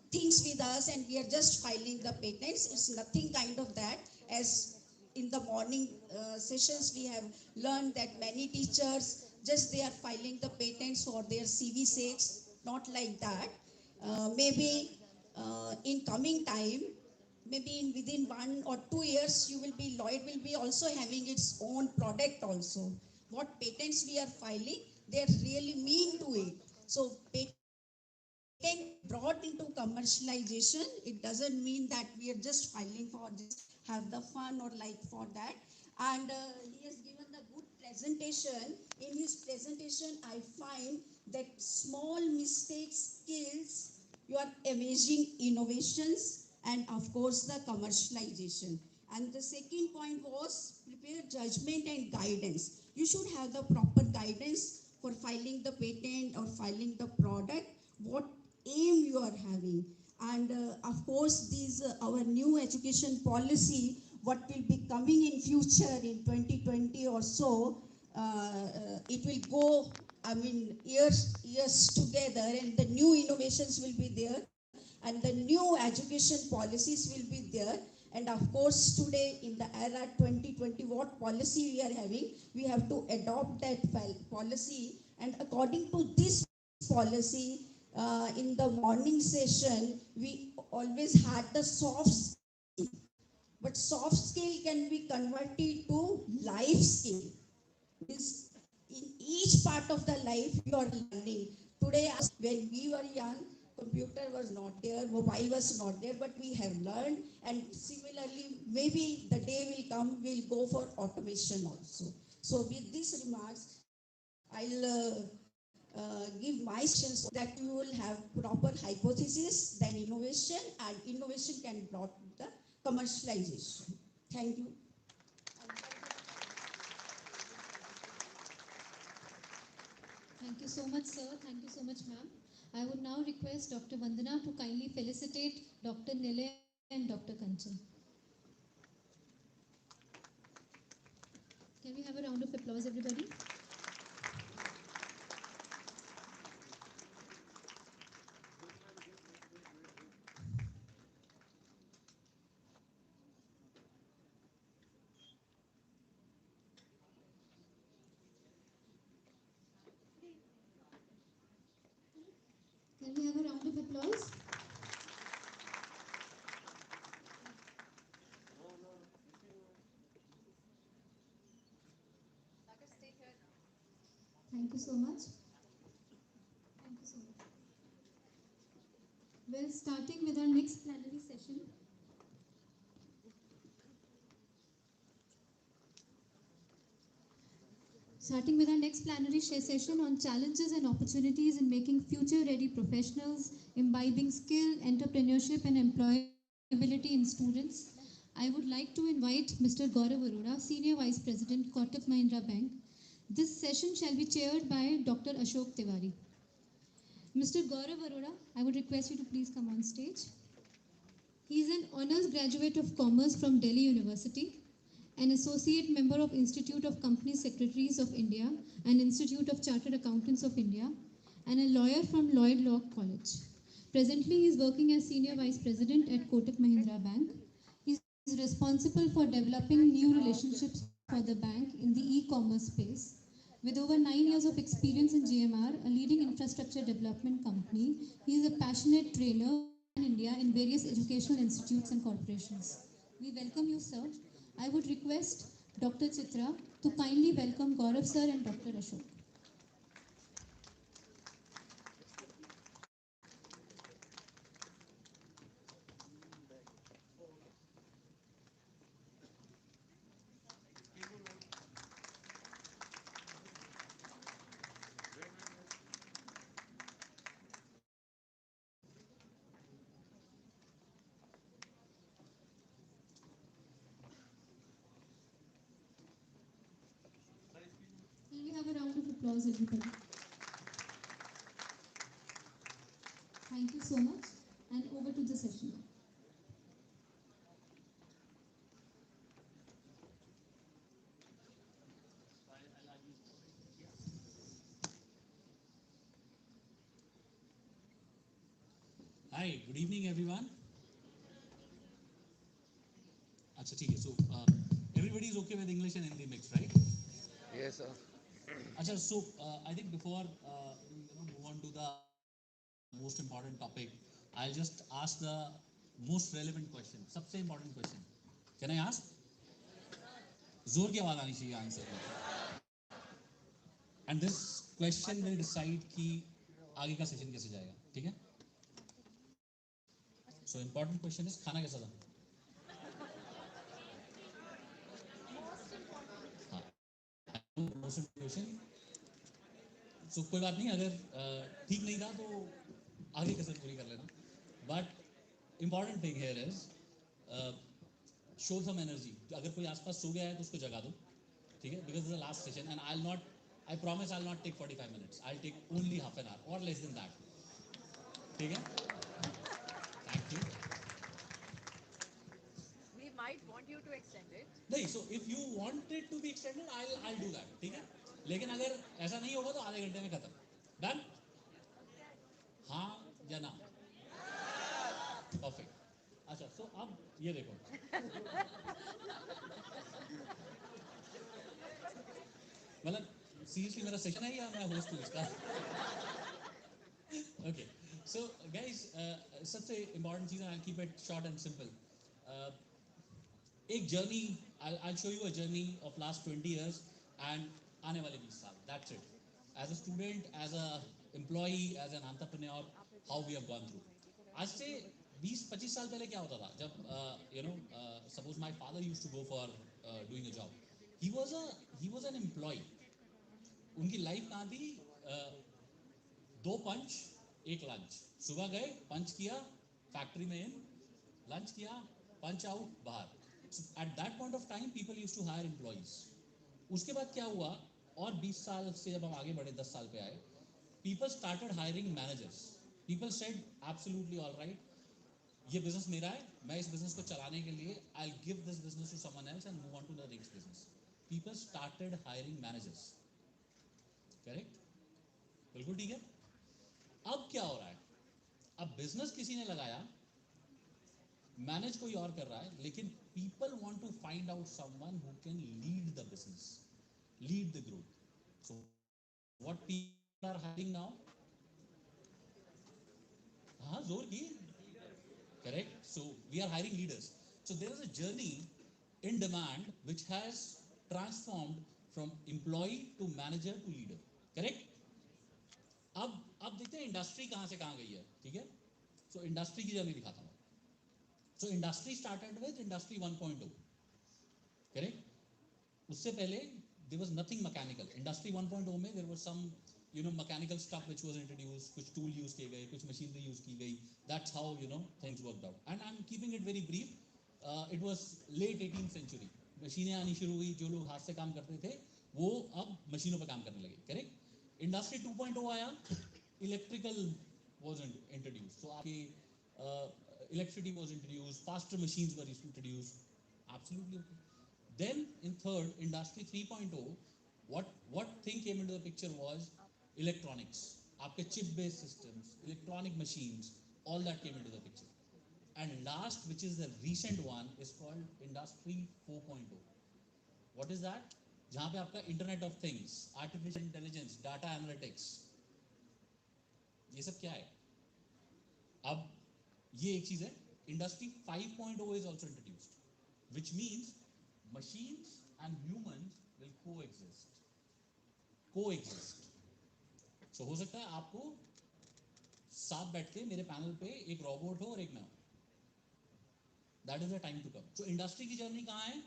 things with us and we are just filing the patents. It's nothing kind of that. As in the morning sessions we have learned that many teachers just they are filing the patents for their CV sakes. Not like that. Maybe in coming time, maybe in within 1 or 2 years, you will be Lloyd will be also having its own product also. What patents we are filing, they really mean to it. So patent brought into commercialization, it doesn't mean that we are just filing for just have the fun or like for that. And he has given the good presentation. In his presentation, I find that small mistakes kills your amazing innovations and of course the commercialization. And the second point was prepare judgment and guidance. You should have the proper guidance for filing the patent or filing the product, what aim you are having. And of course, these our new education policy, what will be coming in future in 2020 or so, it will go, I mean, years together, and the new innovations will be there, and the new education policies will be there. And of course, today in the era 2020, what policy we are having, we have to adopt that policy. And according to this policy, in the morning session, we always had the soft skill. But soft skill can be converted to life skill. Means in each part of the life you are learning. Today, when we were young, computer was not there, mobile was not there, but we have learned. And similarly, maybe the day will come, we'll go for automation also. So with these remarks, I'll give my suggestions so that you will have proper hypothesis, then innovation, and innovation can brought the commercialization. Thank you. Thank you so much, sir. Thank you so much, ma'am. I would now request Dr. Vandana to kindly felicitate Dr. Nile and Dr. Kanchan. Can we have a round of applause, everybody? Can we have a round of applause? Thank you so much. Thank you so much. Well, starting with our next plenary session. Starting with our next plenary session on challenges and opportunities in making future-ready professionals, imbibing skill, entrepreneurship, and employability in students, I would like to invite Mr. Gaurav Arora, Senior Vice President, Kotak Mahindra Bank. This session shall be chaired by Dr. Ashok Tiwari. Mr. Gaurav Arora, I would request you to please come on stage. He is an honors graduate of commerce from Delhi University, an associate member of Institute of Company Secretaries of India and Institute of Chartered Accountants of India, and a lawyer from Lloyd Law College. Presently, he is working as Senior Vice President at Kotak Mahindra Bank. He is responsible for developing new relationships for the bank in the e-commerce space. With over 9 years of experience in GMR, a leading infrastructure development company, he is a passionate trainer in India in various educational institutes and corporations. We welcome you, sir. I would request Dr. Chitra, to kindly welcome Gaurav sir and Dr. Ashok. Can we have a round of applause, everybody? Thank you so much, and over to the session now. Hi, good evening everyone. अच्छा ठीक है, so everybody is okay with English and Hindi mix, right? Yes, sir. अच्छा, so I think before move on to the most important topic, I'll just ask the most relevant question, सबसे important question. Can I ask? जोर की आवाज आनी चाहिए answer में. And this question will decide कि आगे का सेशन कैसे जाएगा, ठीक है? So important question is खाना कैसा था? हाँ, most important question. So कोई बात नहीं, अगर ठीक नहीं था तो आगे कसर पूरी कर लेना. But important thing here is show some energy. अगर कोई आसपास सो गया है तो उसको जगा दो, ठीक है? Because this is the last session and I promise I'll not take 45 minutes. I'll take only half an hour or less than that. ठीक है? Thank you. We might want you to extend it. नहीं, so if you want it to be extended, I'll do that. ठीक है? लेकिन अगर ऐसा नहीं होगा तो आधे घंटे में खत्म. Done? हाँ या ना? Perfect. अच्छा, so अब ये देखो. मतलब seriously मेरा सेशन है या मैं होस्ट हूँ इसका? Okay, so guys, सबसे important चीज़ है, I'll keep it short and simple. एक journey, I'll show you a journey of last 20 years and आने वाले 20 साल. That's it. As a student, as a employee, as an entrepreneur, how we have gone through. आज से 20-25 साल पहले क्या होता था? जब suppose my father used to go for doing a job. He was an employee. उनकी लाइफ कहाँ थी? 2 पंच 1 लंच. सुबह गए, पंच किया, फैक्ट्री में इन, लंच किया, पंच आउट, बाहर. So at that point of time, people used to hire employees. उसके बाद क्या हुआ? और 20 साल से जब हम आगे बढ़े, 10 साल पे आए, people started hiring managers. People said, absolutely all right, ये बिजनेस मेरा है, मैं इस बिजनेस को चलाने के लिए I'll give this business to someone else and move on to the next business. People started hiring managers. Correct? बिल्कुल ठीक है. अब क्या हो रहा है? अब बिजनेस किसी ने लगाया, मैनेज कोई और कर रहा है, लेकिन people want to find out someone who can lead the business, lead the growth. So what people are hiring now? हाँ, जोर की. Correct? So we are hiring leaders. So there is a journey in demand which has transformed from employee to manager to leader. Correct? अब देखते हैं industry कहाँ से कहाँ गई है. ठीक है? So इंडस्ट्री की जर्नी दिखाता हूँ. So industry started with industry 1.0. Correct? उससे पहले there was nothing mechanical. Industry 1.0 में there was some mechanical stuff which was introduced, कुछ tool use किए गए, कुछ machinery use की गई. That's how things worked out. And I'm keeping it very brief. It was late 18th century. मशीनें आनी शुरू हुई, जो लोग हाथ से काम करते थे वो अब मशीनों पर काम करने लगे. Correct? Industry 2.0 आया, electrical was introduced. So आपके electricity was introduced, faster machines were introduced. Absolutely okay. Then in third, industry 3.0, what thing came into the picture was electronics. आपके chip based systems, electronic machines, all that came into the picture. And last, which is the recent one, is called industry 4.0. What is that? जहाँ पे आपका Internet of Things, artificial intelligence, data analytics, ये सब क्या है? अब ये एक चीज है. Industry 5.0 is also introduced, which means machines and humans will coexist. So हो सकता है आपको साथ बैठ के मेरे पैनल पे एक रोबोट हो और एक मैं हूं. That is the time to come. So industry की जर्नी कहाँ है?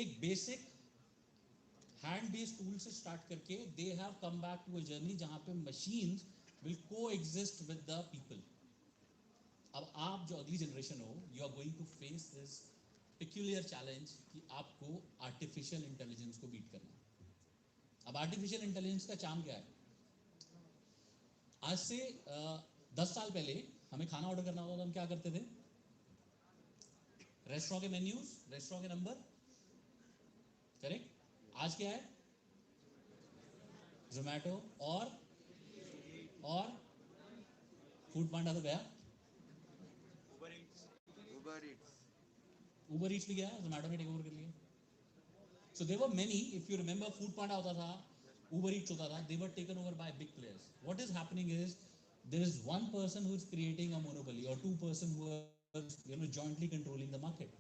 एक बेसिक हैंड बेस्ड टूल से स्टार्ट करके they have come back to a journey जहां पे machines will coexist with the people. अब आप जो अगली जनरेशन हो, you are going to face this peculiar challenge कि आपको आर्टिफिशियल इंटेलिजेंस को बीट करना है. अब आर्टिफिशियल इंटेलिजेंस का चाम क्या है? आज से 10 साल पहले हमें खाना ऑर्डर करना होता था, हम क्या करते थे? रेस्टोरेंट के मेन्यूज, रेस्टोरेंट के नंबर, करेक्ट. आज क्या है? जोमेटो और फूड पांडा तो गया, उबर ईट्स भी गया, जोमेटो ने टेक ओवर कर लिया. So there were many, if you remember, food panda होता था, उबर ईट्स होता था, they were taken over by big players. What is happening is there is one person who is creating a monopoly और two person who are jointly controlling the market.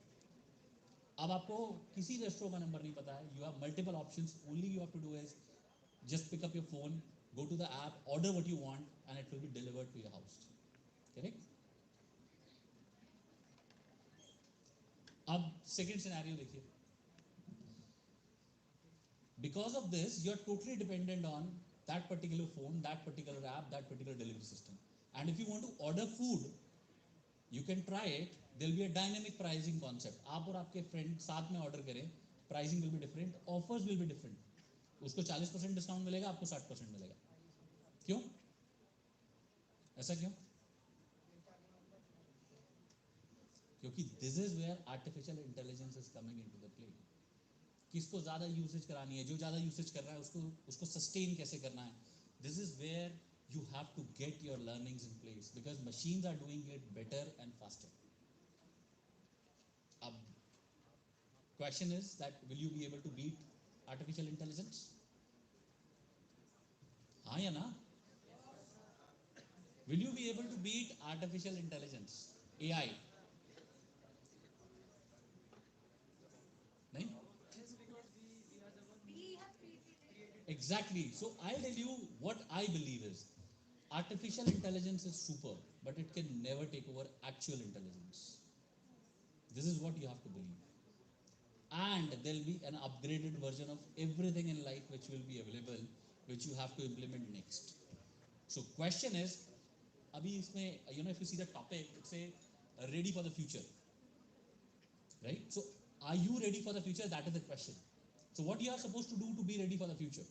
अब आपको किसी restaurant का number नहीं पता है, you have multiple options, only you have to do is just pick up your phone, go to the app, order what you want, and it will be delivered to your house. Correct? अब second scenario देखिए. Because of this, you are totally dependent on that particular phone, that particular app, that particular delivery system. And if you want to order food, you can try it. There will be a dynamic pricing concept. आप और आपके friend साथ में order करें, pricing will be different, offers will be different. उसको 40% discount मिलेगा, आपको 60% मिलेगा. क्यों? ऐसा क्यों? क्योंकि this is where artificial intelligence is coming into the play. किसको ज्यादा यूसेज करानी है, जो ज्यादा यूसेज कर रहा है उसको सस्टेन कैसे करना है. This is where you have to get your learnings in place because machines are doing it better and faster. Question is that will you be able to beat artificial intelligence? हाँ या ना? Will you be able to beat artificial intelligence, AI? नहीं? Exactly. So I'll tell you what I believe is artificial intelligence is super, but it can never take over actual intelligence. This is what you have to believe. And there'll be an upgraded version of everything in life which will be available, which you have to implement next. So question is, abhi isme, if you see the topic, it's a ready for the future, right? So are you ready for the future? That is the question. So what you are supposed to do to be ready for the future?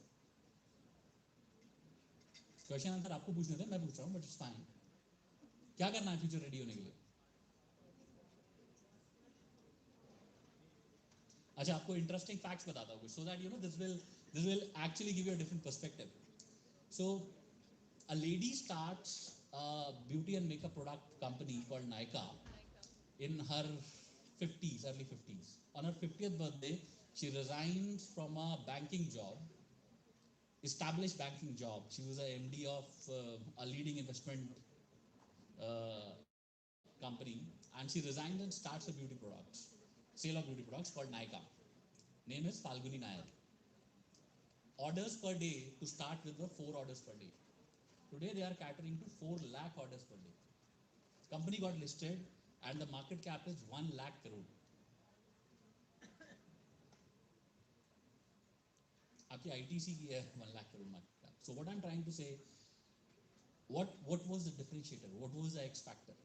Question answer आपको पूछने थे, मैं पूछ रहा हूँ, but it's fine. क्या करना है फ्यूचर रेडी होने के लिए? अच्छा, आपको इंटरेस्टिंग फैक्ट्स बताता हूँ, so that this will actually give you a different perspective. So a lady starts a beauty and makeup product company called Nykaa in her 50s, early 50s. On her 50th birthday, she resigns from a banking job, established banking job. She was a MD of a leading investment company, and she resigned and starts a beauty products, sale of beauty products called Nykaa. Name is Falguni Nair. Orders per day to start with were 4 orders per day. Today they are catering to 4 lakh orders per day. Company got listed and the market cap is 1 lakh crore. आपकी ITC की है 1 lakh crore market cap. So what I'm trying to say, what was the differentiator? What was the X factor?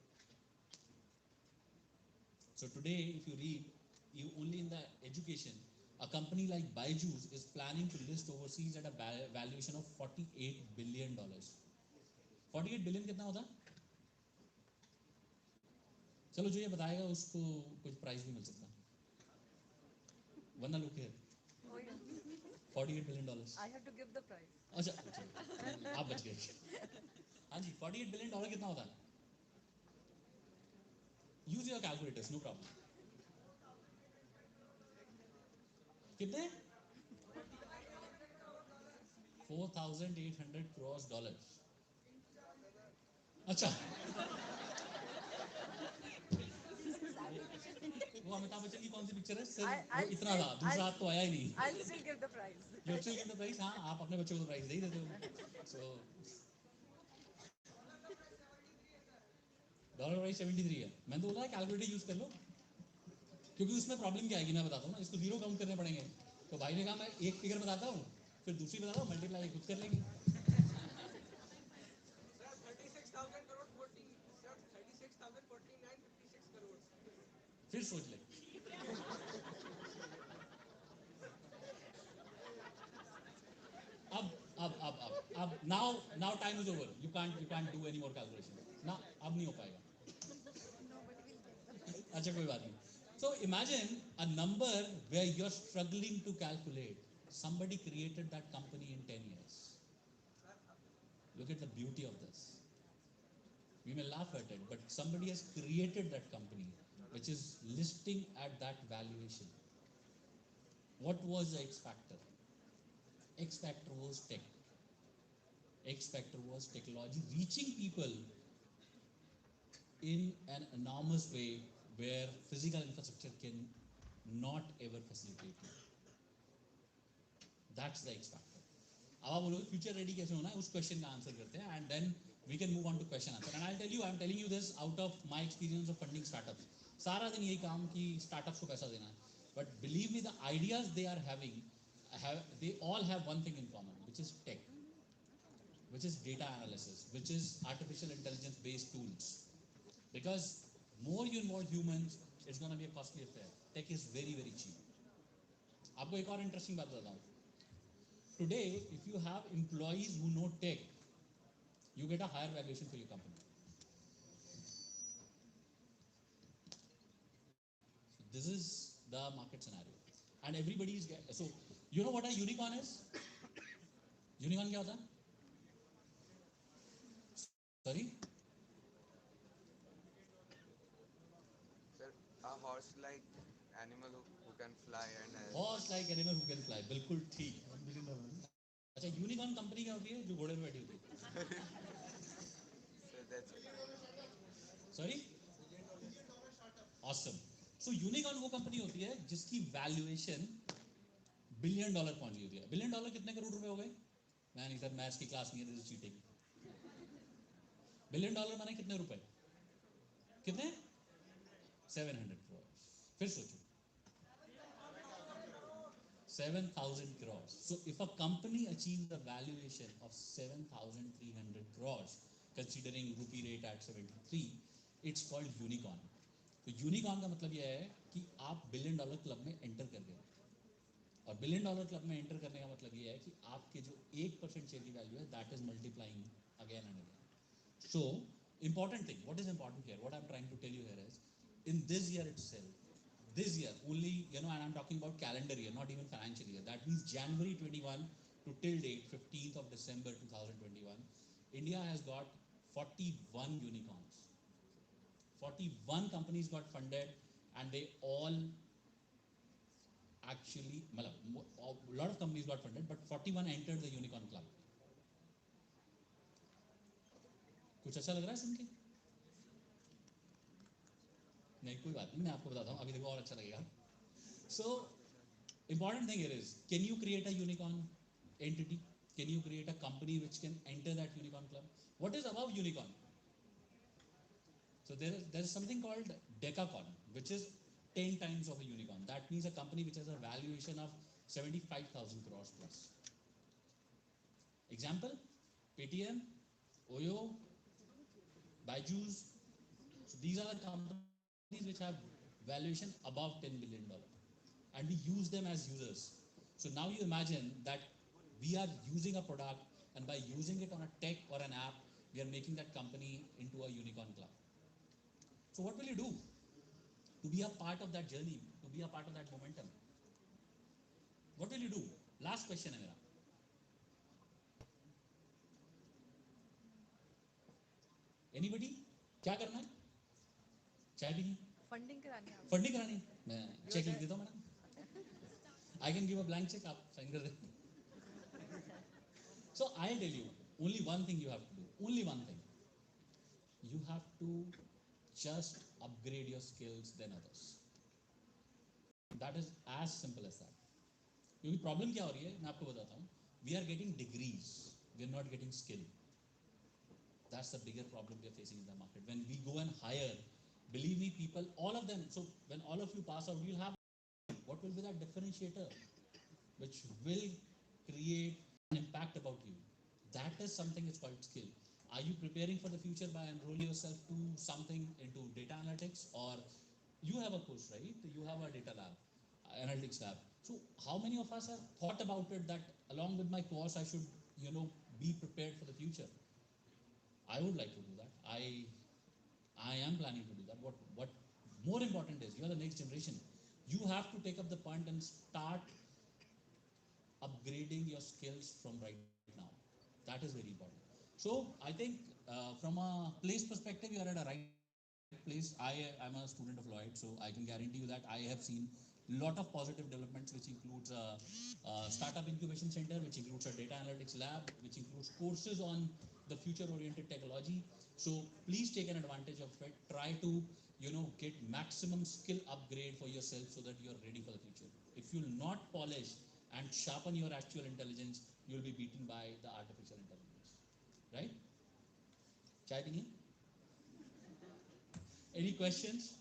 So today, if you read, you only in the education, a company like Byju's is planning to list overseas at a valuation of $48 billion. 48 billion कितना होता? चलो जो ये बताएगा उसको कुछ prize भी मिल सकता है. वरना लोग क्या? $48 billion. I have to give the prize. अच्छा, आप बच गए. हाँ जी, $48 billion कितना होता है? Use your calculators, no problem. कितने? 4,800 crores dollars. अच्छा, वो हमें अमिताभ बच्चन की कौन सी पिक्चर है? सिर्फ वो I'll इतना था, दूसरा हाथ तो आया ही नहीं. I'll still give the prize. You still give the prize? हाँ, आप अपने बच्चों को तो प्राइज दे ही देते हो. So डॉलर प्राइस 73 है. मैंने तो बोला कैलकुलेटर यूज कर लो, क्योंकि उसमें प्रॉब्लम क्या आएगी मैं बताता हूँ ना. इसको जीरो काउंट करने पड़ेंगे. तो भाई ने कहा मैं एक फिगर बताता हूँ, फिर दूसरी बताता हूँ, मल्टीप्लाई खुद कर लेंगे. फिर सोच ले. अब now time is over. You can't do any more calculation. ना अब नहीं हो पाएगा. अच्छा कोई बात नहीं. So imagine a number where you're struggling to calculate. Somebody created that company in 10 years. Look at the beauty of this. We may laugh at it, but somebody has created that company, which is listing at that valuation. What was the X factor? X factor was tech. X factor was technology reaching people in an enormous way where physical infrastructure can not ever facilitate you. That's the X factor. अब आप बोलोगे future ready कैसे होना है, उस question का answer करते हैं and then we can move on to question answer. And I am telling you this out of my experience of funding startups. सारा दिन यही काम कि स्टार्टअप्स को पैसा देना है, but believe me the ideas they are having, they all have one thing in common, which is tech, which is data analysis, which is artificial intelligence based tools. Because more you involve humans, it's going to be a costly affair. Tech is very very cheap. आपको एक और interesting बात बताता हूँ. Today, if you have employees who know tech, you get a higher valuation for your company. So this is the market scenario, and everybody is so. You know what a unicorn is? Unicorn क्या होता है? Sorry? Sir, a horse-like animal who can fly and has... Horse-like animal who can fly. बिल्कुल ठीक. अच्छा, unicorn company क्या होती है जो घोड़े पे बैठी होती है? Sir, that's it. Sorry? Awesome. So unicorn वो कंपनी होती है जिसकी वैल्यूएशन $1 billion पहुंच गई होती है. $1 billion कितने करोड़ रुपए हो गए? मैं नहीं सर, मैथ्स की क्लास नहीं है, दिस इज चीटिंग. $1 billion माने कितने रुपए? कितने? 700 crores. फिर सोचो, 7,000 crores. So if a company achieves a valuation of 7,300 crores, considering rupee rate at 73, it's called unicorn. तो यूनिकॉर्न का मतलब यह है कि आप $1 billion क्लब में एंटर कर गए. और $1 billion क्लब में एंटर करने का मतलब यह है कि आपके जो 1% शेयर की वैल्यू है, that is multiplying again and again. So important thing, what is important here, what I'm trying to tell you here is, in this year itself, this year only, you know, and I'm talking about calendar year, not even financial year, that means January 21 to till date 15th of December 2021, India has got 41 unicorns. 41 companies got funded, and they all actually, a lot of companies got funded, but 41 entered the unicorn club. कुछ अच्छा लग रहा है सुन के? नहीं, कोई बात नहीं, मैं आपको बताता हूँ, अभी देखो और अच्छा लगेगा. So important thing here is, can you create a unicorn entity? Can you create a company which can enter that unicorn club? What is above unicorn? So there is something called decacorn, which is 10 times of a unicorn. That means a company which has a valuation of 75,000 crores plus. Example: Paytm, Oyo, Byju's. So these are the companies which have valuation above $10 billion, and we use them as users. So now you imagine that we are using a product, and by using it on a tech or an app, we are making that company into a unicorn club. So what will you do to be a part of that journey, to be a part of that momentum? What will you do? Last question है मेरा. Anybody? क्या करना है? चाय पीनी? Funding करानी है. Funding करानी है? मैं चेक लिख देता हूँ madam. I can give a blank check, आप साइन कर दें. So I tell you, only one thing you have to do. Only one thing. You have to just upgrade your skills than others. That is as simple as that. क्योंकि problem क्या हो रही है मैं आपको बताता हूँ. We are getting degrees, we are not getting skill. That's the bigger problem we are facing in the market. When we go and hire, believe me, people, all of them. So when all of you pass out, you'll have what will be that differentiator, which will create an impact about you. That is something that's called skill. Are you preparing for the future by enrolling yourself to something into data analytics, or you have a course, right? You have a data lab, analytics lab. So how many of us have thought about it that along with my course I should, be prepared for the future? I would like to do that. I am planning to do that. What more important is, you are the next generation. You have to take up the punt and start upgrading your skills from right now. That is very important. So I think from a place perspective, you are at a right place. I am a student of Lloyd, so I can guarantee you that I have seen a lot of positive developments, which includes a startup incubation center, which includes a data analytics lab, which includes courses on the future-oriented technology. So please take an advantage of it. Try to get maximum skill upgrade for yourself so that you are ready for the future. If you'll not polish and sharpen your actual intelligence, you'll be beaten by the artificial intelligence. Right? Chai pini? Any questions?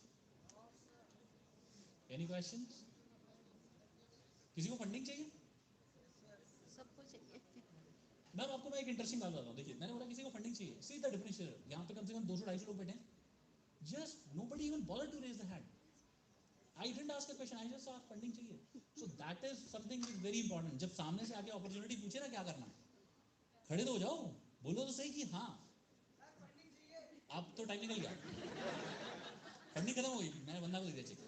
Any questions? किसी को funding चाहिए? सबको चाहिए. Ma'am आपको मैं एक interesting बात बताता हूँ. देखिए मैंने बोला किसी को फंडिंग चाहिए. See the difference here. यहाँ पे कम से कम 200-250 लोग बैठे हैं. Just nobody even bothered to raise the hand. I didn't ask a question. I just asked funding चाहिए. So that is something very important. जब सामने से आके opportunity पूछे ना क्या करना है, खड़े तो हो जाओ, बोलो तो सही कि हाँ. आप तो टाइम निकल गया. फंडिंग खत्म हो गई. मैंने बंदा को दे दिया चेक.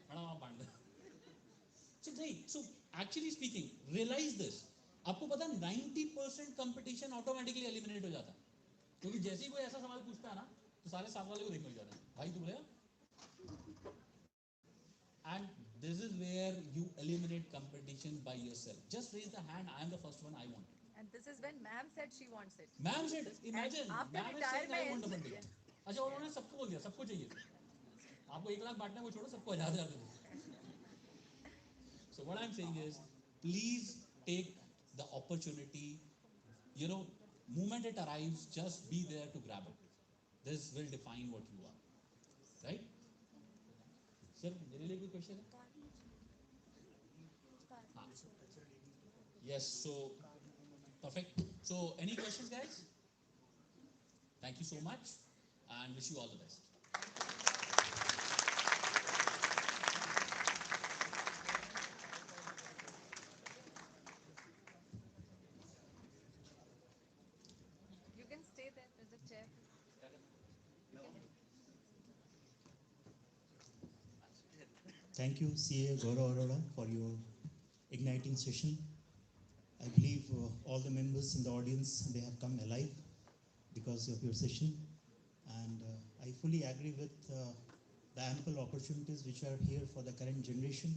मैडम आप बांट दो. So actually speaking, realize this. आपको पता 90% competition automatically eliminate हो जाता है. क्योंकि जैसे ही कोई ऐसा सवाल पूछता है ना, तो सारे साथ वाले को देखने लग जाते हैं. भाई तू बोलेगा? And this is where you eliminate competition by yourself. Just raise the hand. I am the first one. I want it. And this is when ma'am said she wants it. Ma'am said, imagine. And after Ma'am is saying I want the retirement, funding. अच्छा उन्होंने सबको बोल दिया, सबको चाहिए. आपको 1 लाख बांटना है वो छोड़ो, सबको 1000 दे दो. So what I'm saying is, please take the opportunity. Moment it arrives, just be there to grab it. This will define what you are. Right? Sir, मेरे लिए कोई question है? हाँ. Yes. So perfect. So any questions, guys? Thank you so much, and wish you all the best. you can stay there. There's a chair. Thank you, CA Gaurav Arora, for your igniting session. I believe all the members in the audience, they have come alive because of your session. And I fully agree with the ample opportunities which are here for the current generation.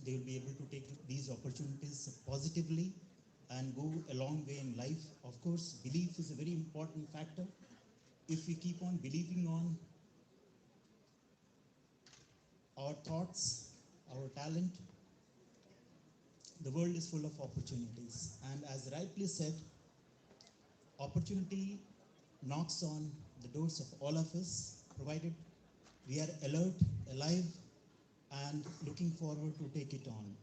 They will be able to take these opportunities positively and go a long way in life. Of course, belief is a very important factor. If we keep on believing on our thoughts, our talent, the world is full of opportunities. And as rightly said, opportunity knocks on the doors of all of us, provided we are alert, alive, and looking forward to take it on.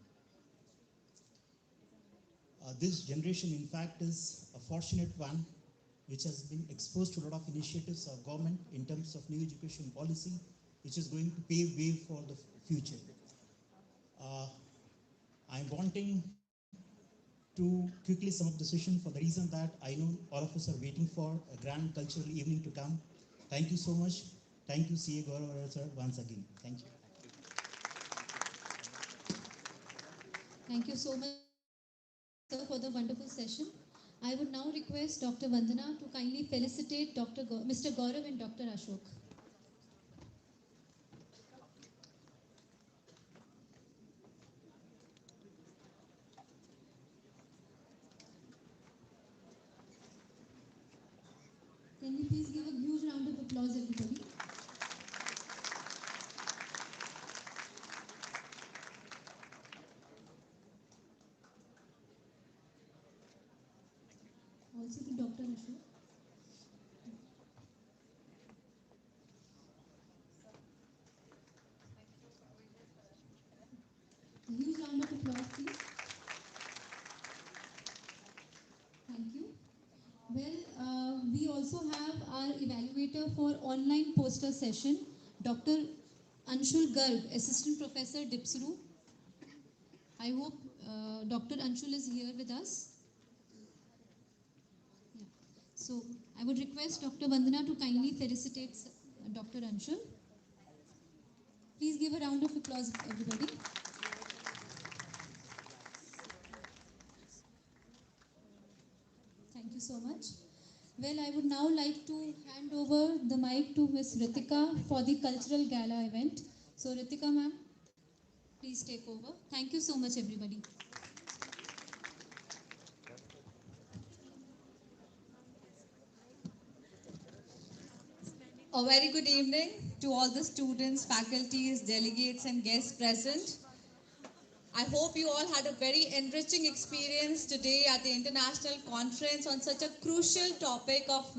This generation, in fact, is a fortunate one, which has been exposed to a lot of initiatives of government in terms of new education policy, which is going to pave way for the future. I'm wanting to quickly sum up the session for the reason that I know all of us are waiting for a grand cultural evening to come. Thank you so much. Thank you, CA Gaurav sir, once again. Thank you. Thank you so much, sir, for the wonderful session. I would now request Dr. Vandana to kindly felicitate Mr. Gaurav and Dr. Ashok. Can we please give a huge round of applause, everybody? Anshul. A huge round of applause, please. Thank you. Well, we also have our evaluator for online poster session, Dr. Anshul Garg, Assistant Professor, DIPSRU. I hope Dr. Anshul is here with us. Yeah. So I would request Dr. Vandana to kindly felicitate Dr. Anshul. Please give a round of applause, everybody. Thank you so much. Well, I would now like to hand over the mic to Ms. Ritika for the cultural gala event. So, Ritika ma'am, please take over. Thank you so much, everybody. A very good evening to all the students, faculties, delegates, and guests present. I hope you all had a very enriching experience today at the international conference on such a crucial topic of